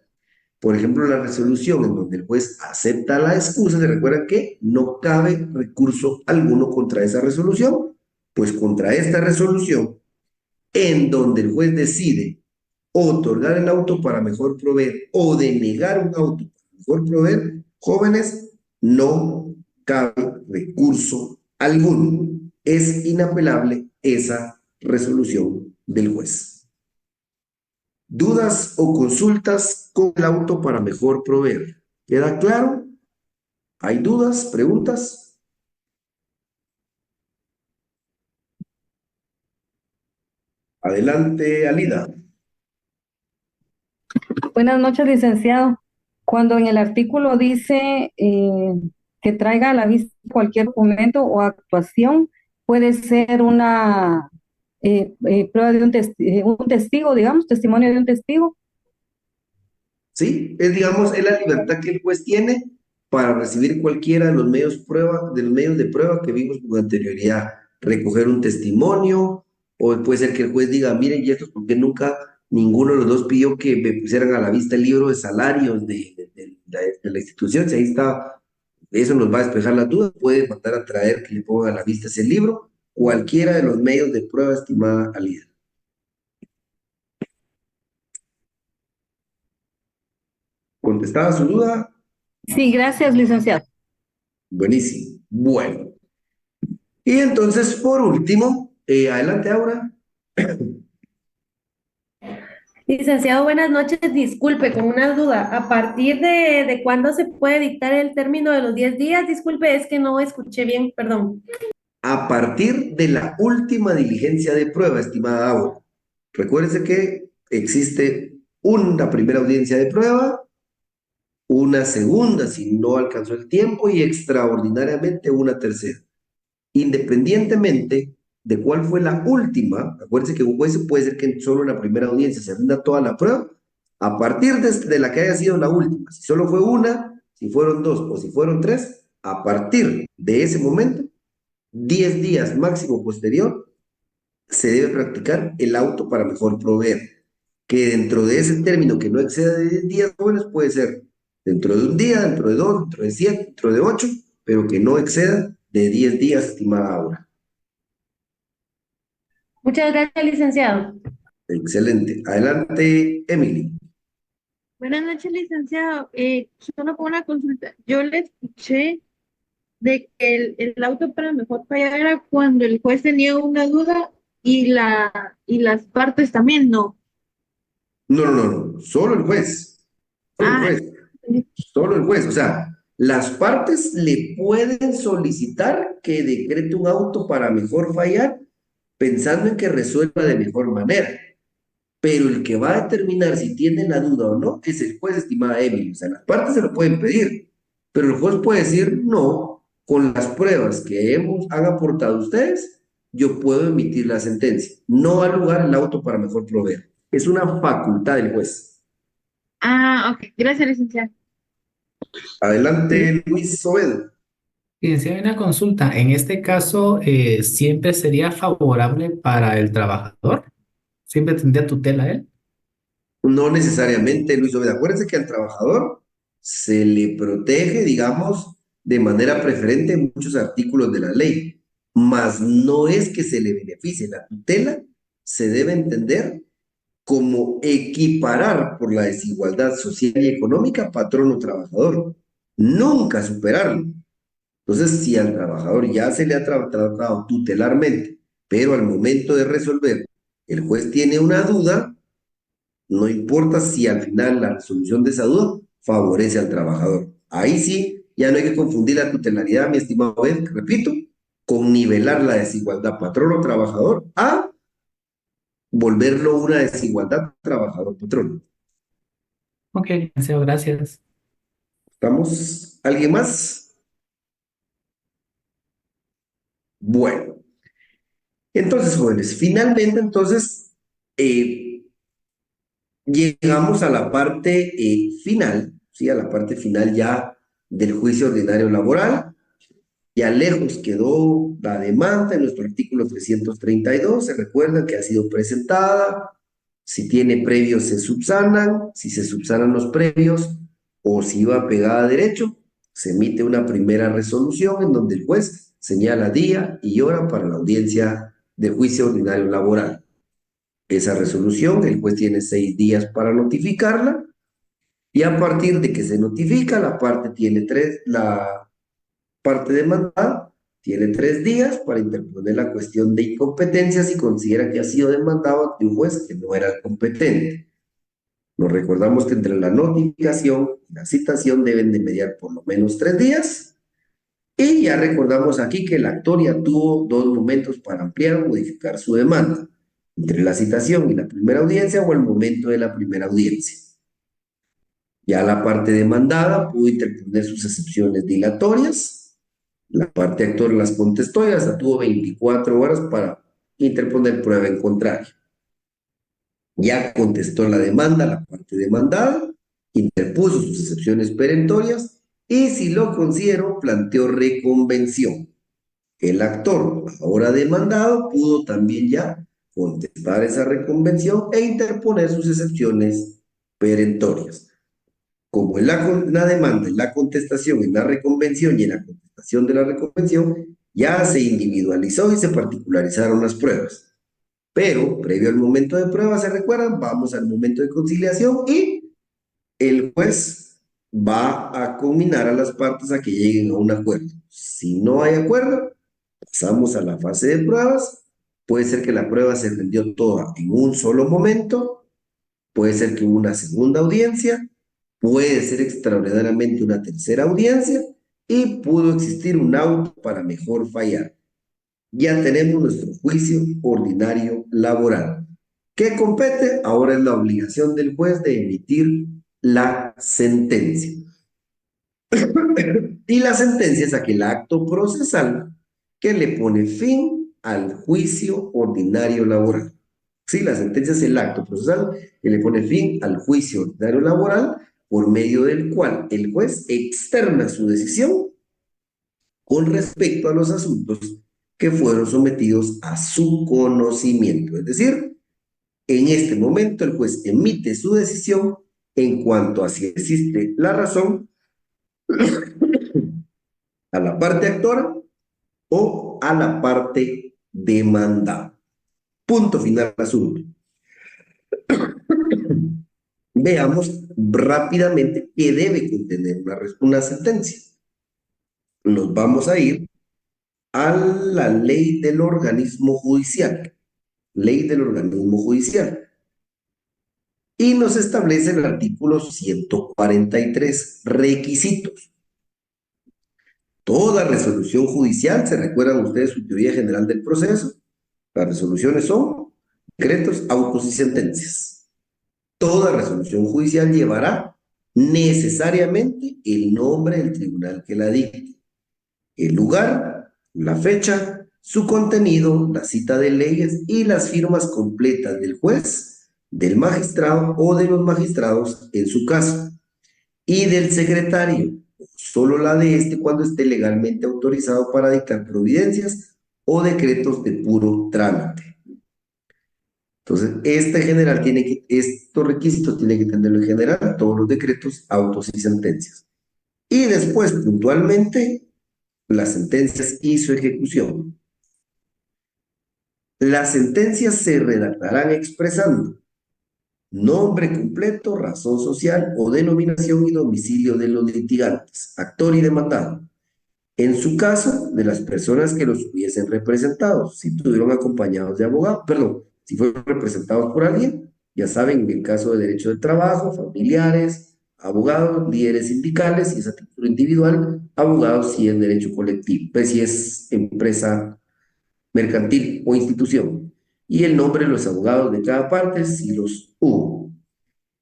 Por ejemplo, la resolución en donde el juez acepta la excusa, se recuerdan que no cabe recurso alguno contra esa resolución, pues contra esta resolución, en donde el juez decide otorgar el auto para mejor proveer o denegar un auto para mejor proveer, jóvenes, no cabe recurso alguno. Es inapelable esa resolución del juez. ¿Dudas o consultas con el auto para mejor proveer? ¿Queda claro? ¿Hay dudas, preguntas? Adelante, Alida. Buenas noches, licenciado. Cuando en el artículo dice que traiga a la vista cualquier documento o actuación, puede ser una prueba de un testigo, digamos, testimonio de un testigo. ¿Sí? Es, digamos, es la libertad que el juez tiene para recibir cualquiera de los medios de prueba que vimos con anterioridad. Recoger un testimonio, o puede ser que el juez diga, miren, y esto es porque nunca ninguno de los dos pidió que me pusieran a la vista el libro de salarios de la institución. Si ahí está, eso nos va a despejar las dudas. Puede mandar a traer que le pongan a la vista ese libro, cualquiera de los medios de prueba, estimada Alida. ¿Contestada su duda? Sí, gracias, licenciado. Buenísimo. Bueno. Y entonces, por último, adelante, Aura. Licenciado, buenas noches. Disculpe, con una duda. ¿A partir de cuándo se puede dictar el término de los 10 días? Disculpe, es que no escuché bien, perdón. A partir de la última diligencia de prueba, estimada Aura. Recuérdese que existe una primera audiencia de prueba, una segunda si no alcanzó el tiempo y extraordinariamente una tercera. Independientemente de cuál fue la última, acuérdense que un juez puede ser que solo en la primera audiencia se rinda toda la prueba, a partir de la que haya sido la última, si solo fue una, si fueron dos o si fueron tres, a partir de ese momento, 10 días máximo posterior, se debe practicar el auto para mejor proveer, que dentro de ese término que no exceda de 10 días jóvenes puede ser dentro de un día, dentro de dos, dentro de 7, dentro de 8, pero que no exceda de 10 días, estimada Aura. Muchas gracias, licenciado. Excelente. Adelante, Emily. Buenas noches, licenciado. Solo con una consulta. Yo le escuché de que el auto para mejor fallar era cuando el juez tenía una duda y las partes también, ¿no? No, no, no, no. Solo el juez. Solo el Ah, juez. Solo el juez. O sea, las partes le pueden solicitar que decrete un auto para mejor fallar, pensando en que resuelva de mejor manera. Pero el que va a determinar si tiene la duda o no es el juez, estimada Emily. O sea, las partes se lo pueden pedir, pero el juez puede decir no, con las pruebas que han aportado ustedes, yo puedo emitir la sentencia. No al lugar el auto para mejor proveer. Es una facultad del juez. ok. Gracias, licenciado. Adelante, Luis Sobedo. Licenciado, hay una consulta. En este caso, ¿siempre sería favorable para el trabajador? ¿Siempre tendría tutela él? No necesariamente, Luis Sobedo. Acuérdense que al trabajador se le protege, digamos, de manera preferente en muchos artículos de la ley, mas no es que se le beneficie. La tutela se debe entender como equiparar por la desigualdad social y económica patrón o trabajador, nunca superarlo. Entonces, si al trabajador ya se le ha tratado tutelarmente, pero al momento de resolver el juez tiene una duda, no importa si al final la resolución de esa duda favorece al trabajador. Ahí sí, ya no hay que confundir la tutelaridad, mi estimado Ben, repito, con nivelar la desigualdad patrón o trabajador a volverlo una desigualdad trabajador-patrón. Ok, licenciado, gracias. ¿Estamos? ¿Alguien más? Bueno, entonces, jóvenes, finalmente, entonces, llegamos a la parte final, ¿sí? A la parte final ya del juicio ordinario laboral. Ya lejos quedó la demanda en nuestro artículo 332. Se recuerda que ha sido presentada. Si tiene previos, se subsanan. Si se subsanan los previos o si va pegada a derecho, se emite una primera resolución en donde el juez señala día y hora para la audiencia de juicio ordinario laboral. Esa resolución, el juez tiene 6 días para notificarla y a partir de que se notifica, la parte demandada tiene 3 días para interponer la cuestión de incompetencia si considera que ha sido demandado ante un juez que no era competente. Nos recordamos que entre la notificación y la citación deben de mediar por lo menos 3 días. Y ya recordamos aquí que el actor ya tuvo 2 momentos para ampliar o modificar su demanda, entre la citación y la primera audiencia o el momento de la primera audiencia. Ya la parte demandada pudo interponer sus excepciones dilatorias. La parte actor las contestó y hasta tuvo 24 horas para interponer prueba en contrario. Ya contestó la demanda, la parte demandada, interpuso sus excepciones perentorias y si lo consideró, planteó reconvención. El actor, ahora demandado, pudo también ya contestar esa reconvención e interponer sus excepciones perentorias. Como en la demanda, en la contestación, en la reconvención y en la contestación de la reconvención, ya se individualizó y se particularizaron las pruebas. Pero, previo al momento de prueba, ¿se recuerdan? Vamos al momento de conciliación y el juez va a combinar a las partes a que lleguen a un acuerdo. Si no hay acuerdo, pasamos a la fase de pruebas. Puede ser que la prueba se rendió toda en un solo momento, puede ser que hubo una segunda audiencia, puede ser extraordinariamente una tercera audiencia y pudo existir un auto para mejor fallar. Ya tenemos nuestro juicio ordinario laboral. ¿Qué compete? Ahora es la obligación del juez de emitir la sentencia. Y la sentencia es aquel acto procesal que le pone fin al juicio ordinario laboral. Sí, la sentencia es el acto procesal que le pone fin al juicio ordinario laboral por medio del cual el juez externa su decisión con respecto a los asuntos que fueron sometidos a su conocimiento. Es decir, en este momento el juez emite su decisión en cuanto a si existe la razón a la parte actora o a la parte demandada. Punto final al asunto. Veamos rápidamente qué debe contener una sentencia. Nos vamos a ir a la ley del organismo judicial. Ley del organismo judicial. Y nos establece el artículo 143, requisitos. Toda resolución judicial, ¿se recuerdan ustedes su teoría general del proceso? Las resoluciones son decretos, autos y sentencias. Toda resolución judicial llevará necesariamente el nombre del tribunal que la dicte, el lugar, la fecha, su contenido, la cita de leyes y las firmas completas del juez, del magistrado o de los magistrados en su caso, y del secretario, solo la de este cuando esté legalmente autorizado para dictar providencias o decretos de puro trámite. Entonces, estos requisitos tiene que tenerlo en general, todos los decretos, autos y sentencias. Y después, puntualmente, las sentencias y su ejecución. Las sentencias se redactarán expresando nombre completo, razón social o denominación y domicilio de los litigantes, actor y demandado. En su caso, de las personas que los hubiesen representado, si estuvieron acompañados de abogados, perdón, si fueron representados por alguien, ya saben, en el caso de derecho de trabajo, familiares, abogados, líderes sindicales, si es a título individual, abogados si es derecho colectivo, pues si es empresa mercantil o institución, y el nombre de los abogados de cada parte si los hubo,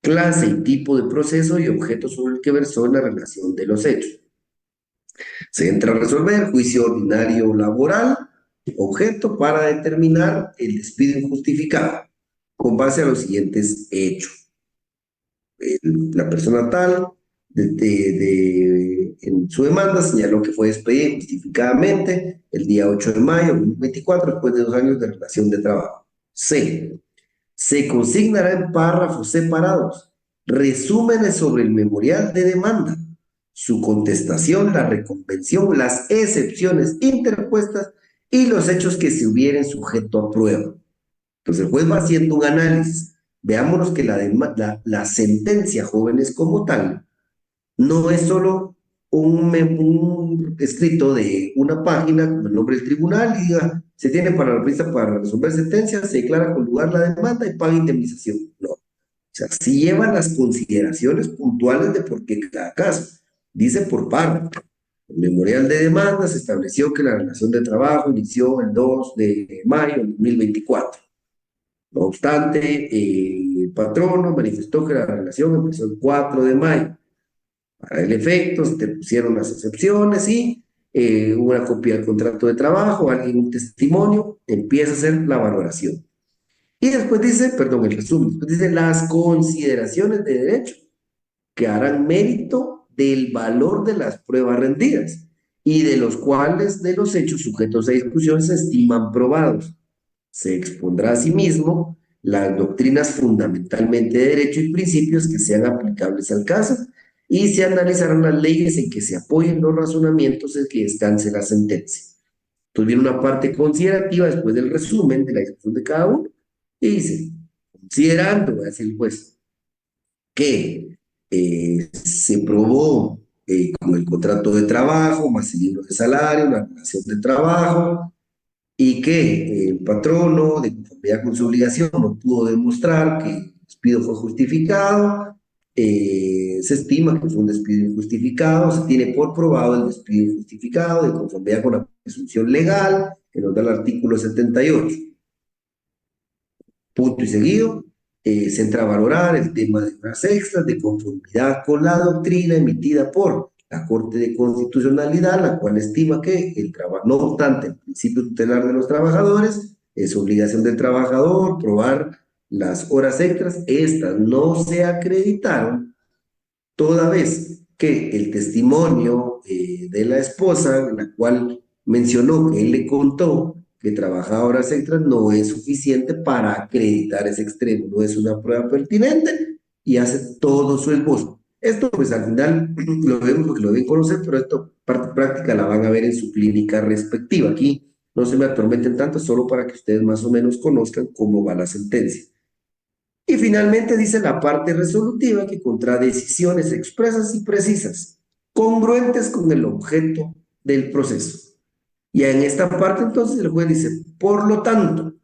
clase y tipo de proceso y objeto sobre el que versó la relación de los hechos. Se entra a resolver juicio ordinario laboral, objeto para determinar el despido injustificado, con base a los siguientes hechos. La persona tal, en su demanda, señaló que fue despedida injustificadamente el día 8 de mayo de 2024, después de 2 años de relación de trabajo. C. Se consignará en párrafos separados resúmenes sobre el memorial de demanda, su contestación, la reconvención, las excepciones interpuestas y los hechos que se hubieren sujeto a prueba. Entonces el juez va haciendo un análisis. Veámonos que la sentencia, jóvenes, como tal, no es solo un escrito de una página con el nombre del tribunal y diga, se tiene para la prisa para resolver sentencia, se declara con lugar la demanda y paga indemnización. No. sea, sí lleva las consideraciones puntuales de por qué cada caso. Dice por parte. El memorial de demandas estableció que la relación de trabajo inició el 2 de mayo de 2024. No obstante, el patrono manifestó que la relación empezó el 4 de mayo. Para el efecto, se te pusieron las excepciones y una copia del contrato de trabajo, alguien un testimonio, empieza a hacer la valoración. Y después dice, perdón, el resumen, después dice las consideraciones de derecho que harán mérito del valor de las pruebas rendidas y de los cuales de los hechos sujetos a discusión se estiman probados. Se expondrá asimismo las doctrinas fundamentalmente de derecho y principios que sean aplicables al caso y se analizarán las leyes en que se apoyen los razonamientos en que descanse la sentencia. Entonces viene una parte considerativa después del resumen de la discusión de cada uno y dice, considerando, va a decir el juez, que se probó con el contrato de trabajo, más el libro de salario, la relación de trabajo, y que el patrono, de conformidad con su obligación, no pudo demostrar que el despido fue justificado, se estima que fue un despido injustificado, se tiene por probado el despido injustificado de conformidad con la presunción legal que nos da el artículo 78. Punto y seguido, se entra a valorar el tema de horas extras de conformidad con la doctrina emitida por la Corte de Constitucionalidad, la cual estima que el trabajo, no obstante, el principio tutelar de los trabajadores es obligación del trabajador probar las horas extras, estas no se acreditaron, toda vez que el testimonio de la esposa, la cual mencionó que él le contó que trabajaba horas extras, no es suficiente para acreditar ese extremo, no es una prueba pertinente y hace todo su esbozo. Esto pues al final lo vemos porque lo deben conocer, pero esto parte práctica la van a ver en su clínica respectiva. Aquí no se me atormenten tanto, solo para que ustedes más o menos conozcan cómo va la sentencia. Y finalmente dice la parte resolutiva que contra decisiones expresas y precisas, congruentes con el objeto del proceso. Y en esta parte entonces el juez dice, por lo tanto,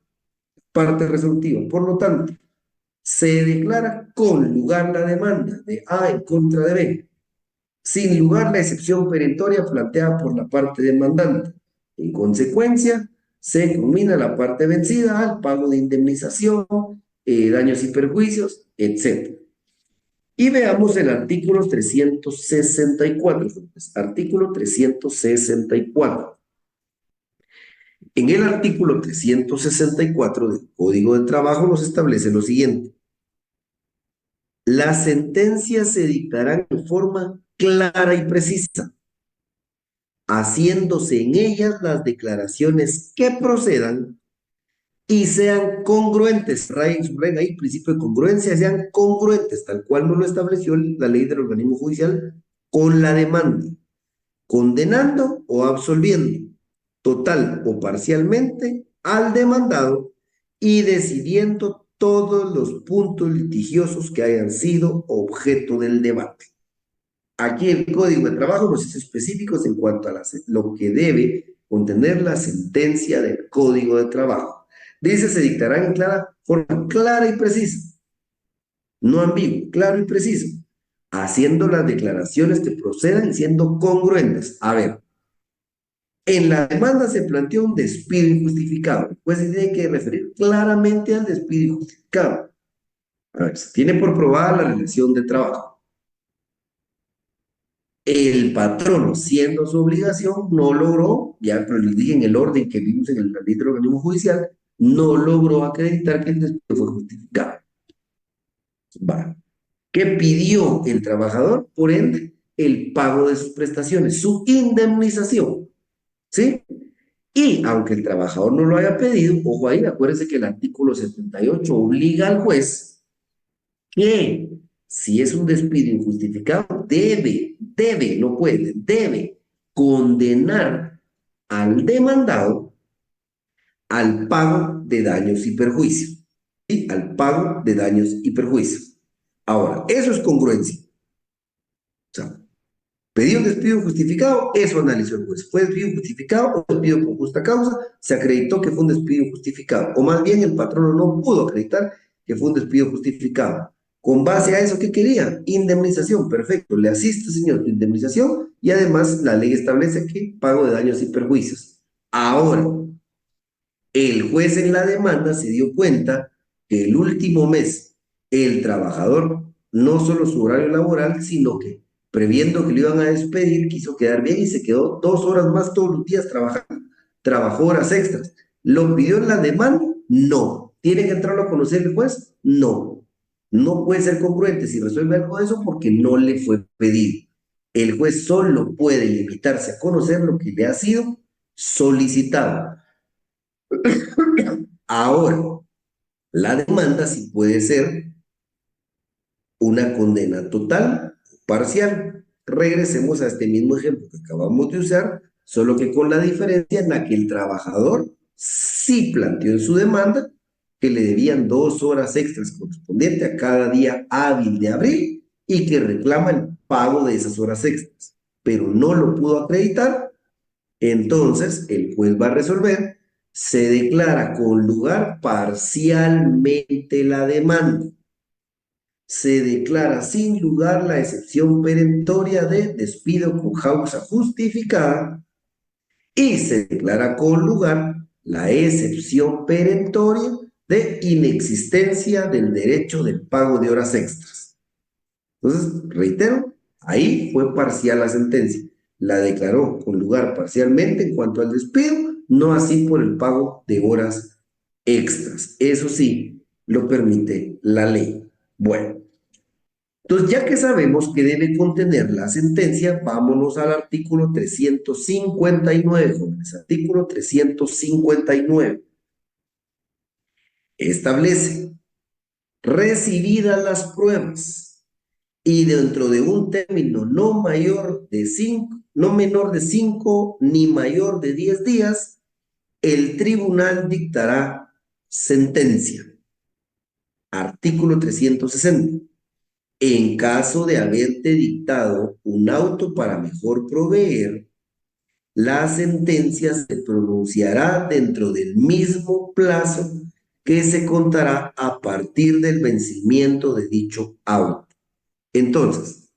parte resolutiva, por lo tanto, se declara con lugar la demanda de A en contra de B, sin lugar la excepción perentoria planteada por la parte demandante. En consecuencia, se combina la parte vencida al pago de indemnización, daños y perjuicios, etc. Y veamos el artículo 364. Artículo 364. En el artículo 364 del Código de Trabajo nos establece lo siguiente. Las sentencias se dictarán en forma clara y precisa, haciéndose en ellas las declaraciones que procedan y sean congruentes. Subrayen ahí el principio de congruencia, sean congruentes, tal cual nos lo estableció la ley del organismo judicial, con la demanda, condenando o absolviendo, total o parcialmente, al demandado y decidiendo todos los puntos litigiosos que hayan sido objeto del debate. Aquí el Código de Trabajo nos dice específicos en cuanto a lo que debe contener la sentencia del Código de Trabajo. Dice, se dictará en forma clara y precisa, no ambiguo, claro y preciso, haciendo las declaraciones que procedan y siendo congruentes. A ver, en la demanda se planteó un despido injustificado, pues se tiene que referir claramente al despido injustificado. A ver, se tiene por probada la relación de trabajo. El patrono, siendo su obligación, no logró, ya pero les dije en el orden que vimos en el ley del organismo judicial, no logró acreditar que el despido fue justificado. Va. ¿Qué pidió el trabajador? Por ende, el pago de sus prestaciones, su indemnización. ¿Sí? Y aunque el trabajador no lo haya pedido, ojo ahí, acuérdense que el artículo 78 obliga al juez que si es un despido injustificado, no puede, debe condenar al demandado al pago de daños y perjuicios. ¿Sí? Al pago de daños y perjuicios. Ahora, eso es congruencia. O sea, pedí un despido justificado, eso analizó el juez. ¿Fue despido justificado o despido por justa causa? Se acreditó que fue un despido justificado. O más bien el patrono no pudo acreditar que fue un despido justificado. Con base a eso, ¿qué quería? Indemnización, perfecto. Le asiste, señor, indemnización y además la ley establece que pago de daños y perjuicios. Ahora, el juez en la demanda se dio cuenta que el último mes el trabajador, no solo su horario laboral, sino que previendo que lo iban a despedir, quiso quedar bien y se quedó 2 horas más todos los días trabajando. Trabajó horas extras. ¿Lo pidió en la demanda? No. ¿Tiene que entrarlo a conocer el juez? No. No puede ser congruente si resuelve algo de eso porque no le fue pedido. El juez solo puede limitarse a conocer lo que le ha sido solicitado. Ahora, la demanda sí puede ser una condena total o parcial. Regresemos a este mismo ejemplo que acabamos de usar, solo que con la diferencia en la que el trabajador sí planteó en su demanda que le debían 2 horas extras correspondiente a cada día hábil de abril y que reclama el pago de esas horas extras, pero no lo pudo acreditar. Entonces, el juez va a resolver, se declara con lugar parcialmente la demanda, se declara sin lugar la excepción perentoria de despido con causa justificada y se declara con lugar la excepción perentoria de inexistencia del derecho del pago de horas extras. Entonces, reitero, ahí fue parcial la sentencia. La declaró con lugar parcialmente en cuanto al despido, no así por el pago de horas extras. Eso sí, lo permite la ley. Bueno, entonces ya que sabemos que debe contener la sentencia, vámonos al artículo 359, jóvenes. Artículo 359. Establece, recibidas las pruebas y dentro de un término no mayor de 5, no menor de 5 ni mayor de 10 días, el tribunal dictará sentencia. Artículo 360. En caso de haberte dictado un auto para mejor proveer, la sentencia se pronunciará dentro del mismo plazo que se contará a partir del vencimiento de dicho auto. Entonces,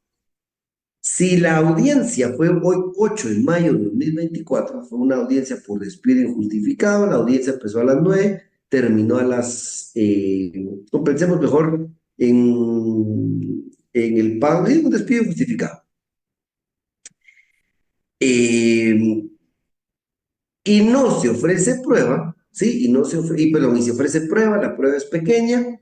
si la audiencia fue hoy 8 de mayo de 2024, fue una audiencia por despido injustificado, la audiencia empezó a las 9, terminó a las, no, pensemos mejor en el pago, un despido injustificado. Y no se ofrece prueba, ¿sí? Y se ofrece prueba, la prueba es pequeña,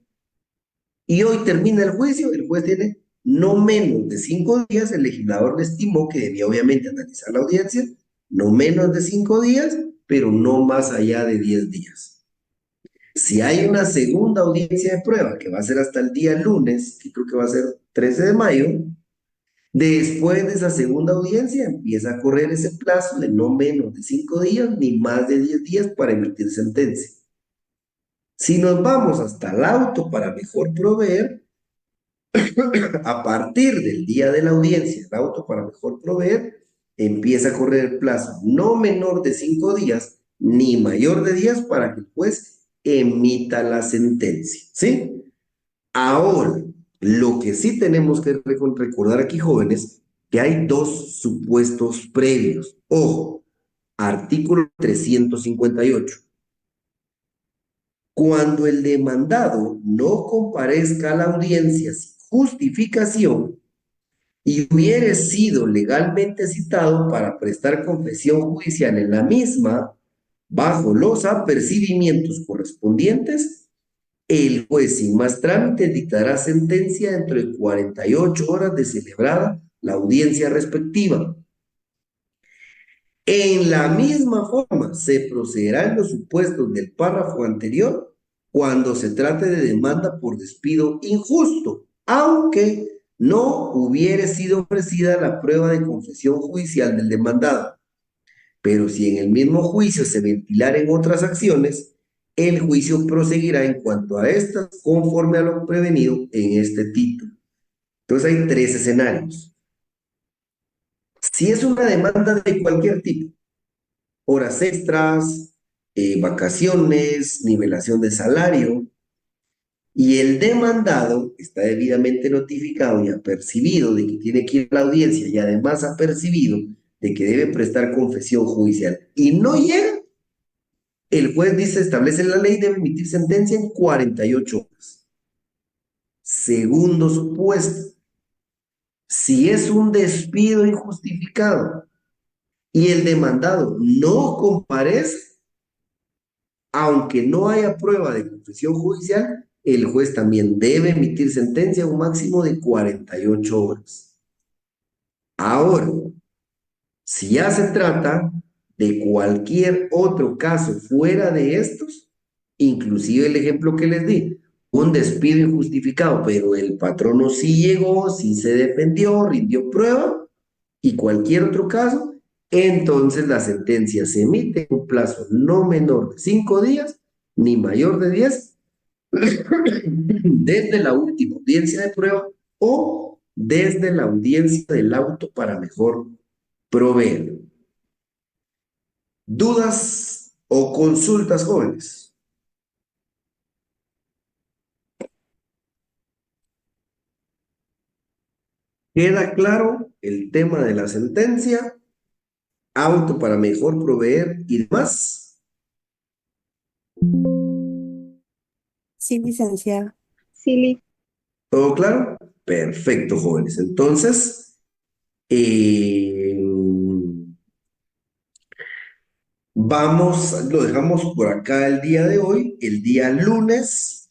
y hoy termina el juicio, el juez tiene no menos de 5 días, el legislador le estimó que debía obviamente analizar la audiencia, no menos de 5 días, pero no más allá de 10 días. Si hay una segunda audiencia de prueba, que va a ser hasta el día lunes, que creo que va a ser 13 de mayo, después de esa segunda audiencia empieza a correr ese plazo de no menos de 5 días ni más de 10 días para emitir sentencia. Si nos vamos hasta el auto para mejor proveer, a partir del día de la audiencia, el auto para mejor proveer, empieza a correr el plazo no menor de 5 días ni mayor de 10 para que el juez emita la sentencia, ¿sí? Ahora, lo que sí tenemos que recordar aquí, jóvenes, que hay dos supuestos previos. Ojo, artículo 358. Cuando el demandado no comparezca a la audiencia sin justificación y hubiere sido legalmente citado para prestar confesión judicial en la misma, bajo los apercibimientos correspondientes, el juez sin más trámite dictará sentencia dentro de 48 horas de celebrada la audiencia respectiva. En la misma forma, se procederá en los supuestos del párrafo anterior cuando se trate de demanda por despido injusto, aunque no hubiere sido ofrecida la prueba de confesión judicial del demandado. Pero si en el mismo juicio se ventilaren otras acciones, el juicio proseguirá en cuanto a estas conforme a lo prevenido en este título. Entonces hay tres escenarios. Si es una demanda de cualquier tipo, horas extras, vacaciones, nivelación de salario, y el demandado está debidamente notificado y apercibido de que tiene que ir a la audiencia y además apercibido de que debe prestar confesión judicial y no llega, el juez dice, establece la ley, debe emitir sentencia en 48 horas. Segundo supuesto, si es un despido injustificado y el demandado no comparece, aunque no haya prueba de confesión judicial, el juez también debe emitir sentencia un máximo de 48 horas. Ahora, si ya se trata de cualquier otro caso fuera de estos, inclusive el ejemplo que les di, un despido injustificado, pero el patrono sí llegó, sí se defendió, rindió prueba, y cualquier otro caso, entonces la sentencia se emite en un plazo no menor de 5 días, ni mayor de 10, desde la última audiencia de prueba o desde la audiencia del auto para mejor proveer. ¿Dudas o consultas, jóvenes? ¿Queda claro el tema de la sentencia, auto para mejor proveer y demás? Sí, licenciado. Sí, ¿Todo claro? Perfecto, jóvenes. Entonces, vamos, lo dejamos por acá el día de hoy. El día lunes,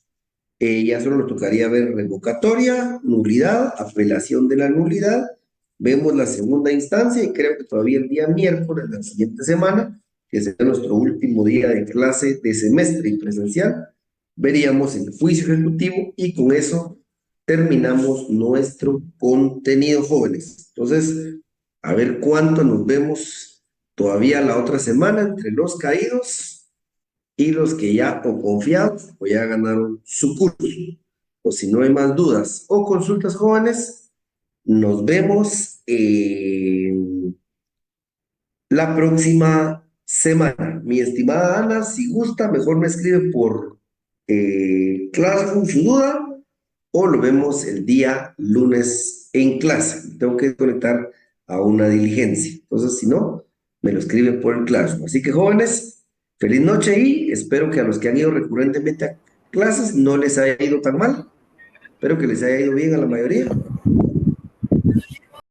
ya solo nos tocaría ver revocatoria, nulidad, apelación de la nulidad. Vemos la segunda instancia y creo que todavía el día miércoles de la siguiente semana, que será nuestro último día de clase de semestre y presencial, veríamos el juicio ejecutivo y con eso terminamos nuestro contenido, jóvenes. Entonces, a ver cuánto nos vemos todavía la otra semana entre los caídos y los que ya o confiados o ya ganaron su curso. O si no hay más dudas o consultas, jóvenes, nos vemos la próxima semana. Mi estimada Ana, si gusta, mejor me escribe por Classroom su duda o lo vemos el día lunes en clase. Tengo que conectar a una diligencia. Entonces, si no, me lo escribe por el Classroom. Así que, jóvenes, feliz noche y espero que a los que han ido recurrentemente a clases no les haya ido tan mal. Espero que les haya ido bien a la mayoría.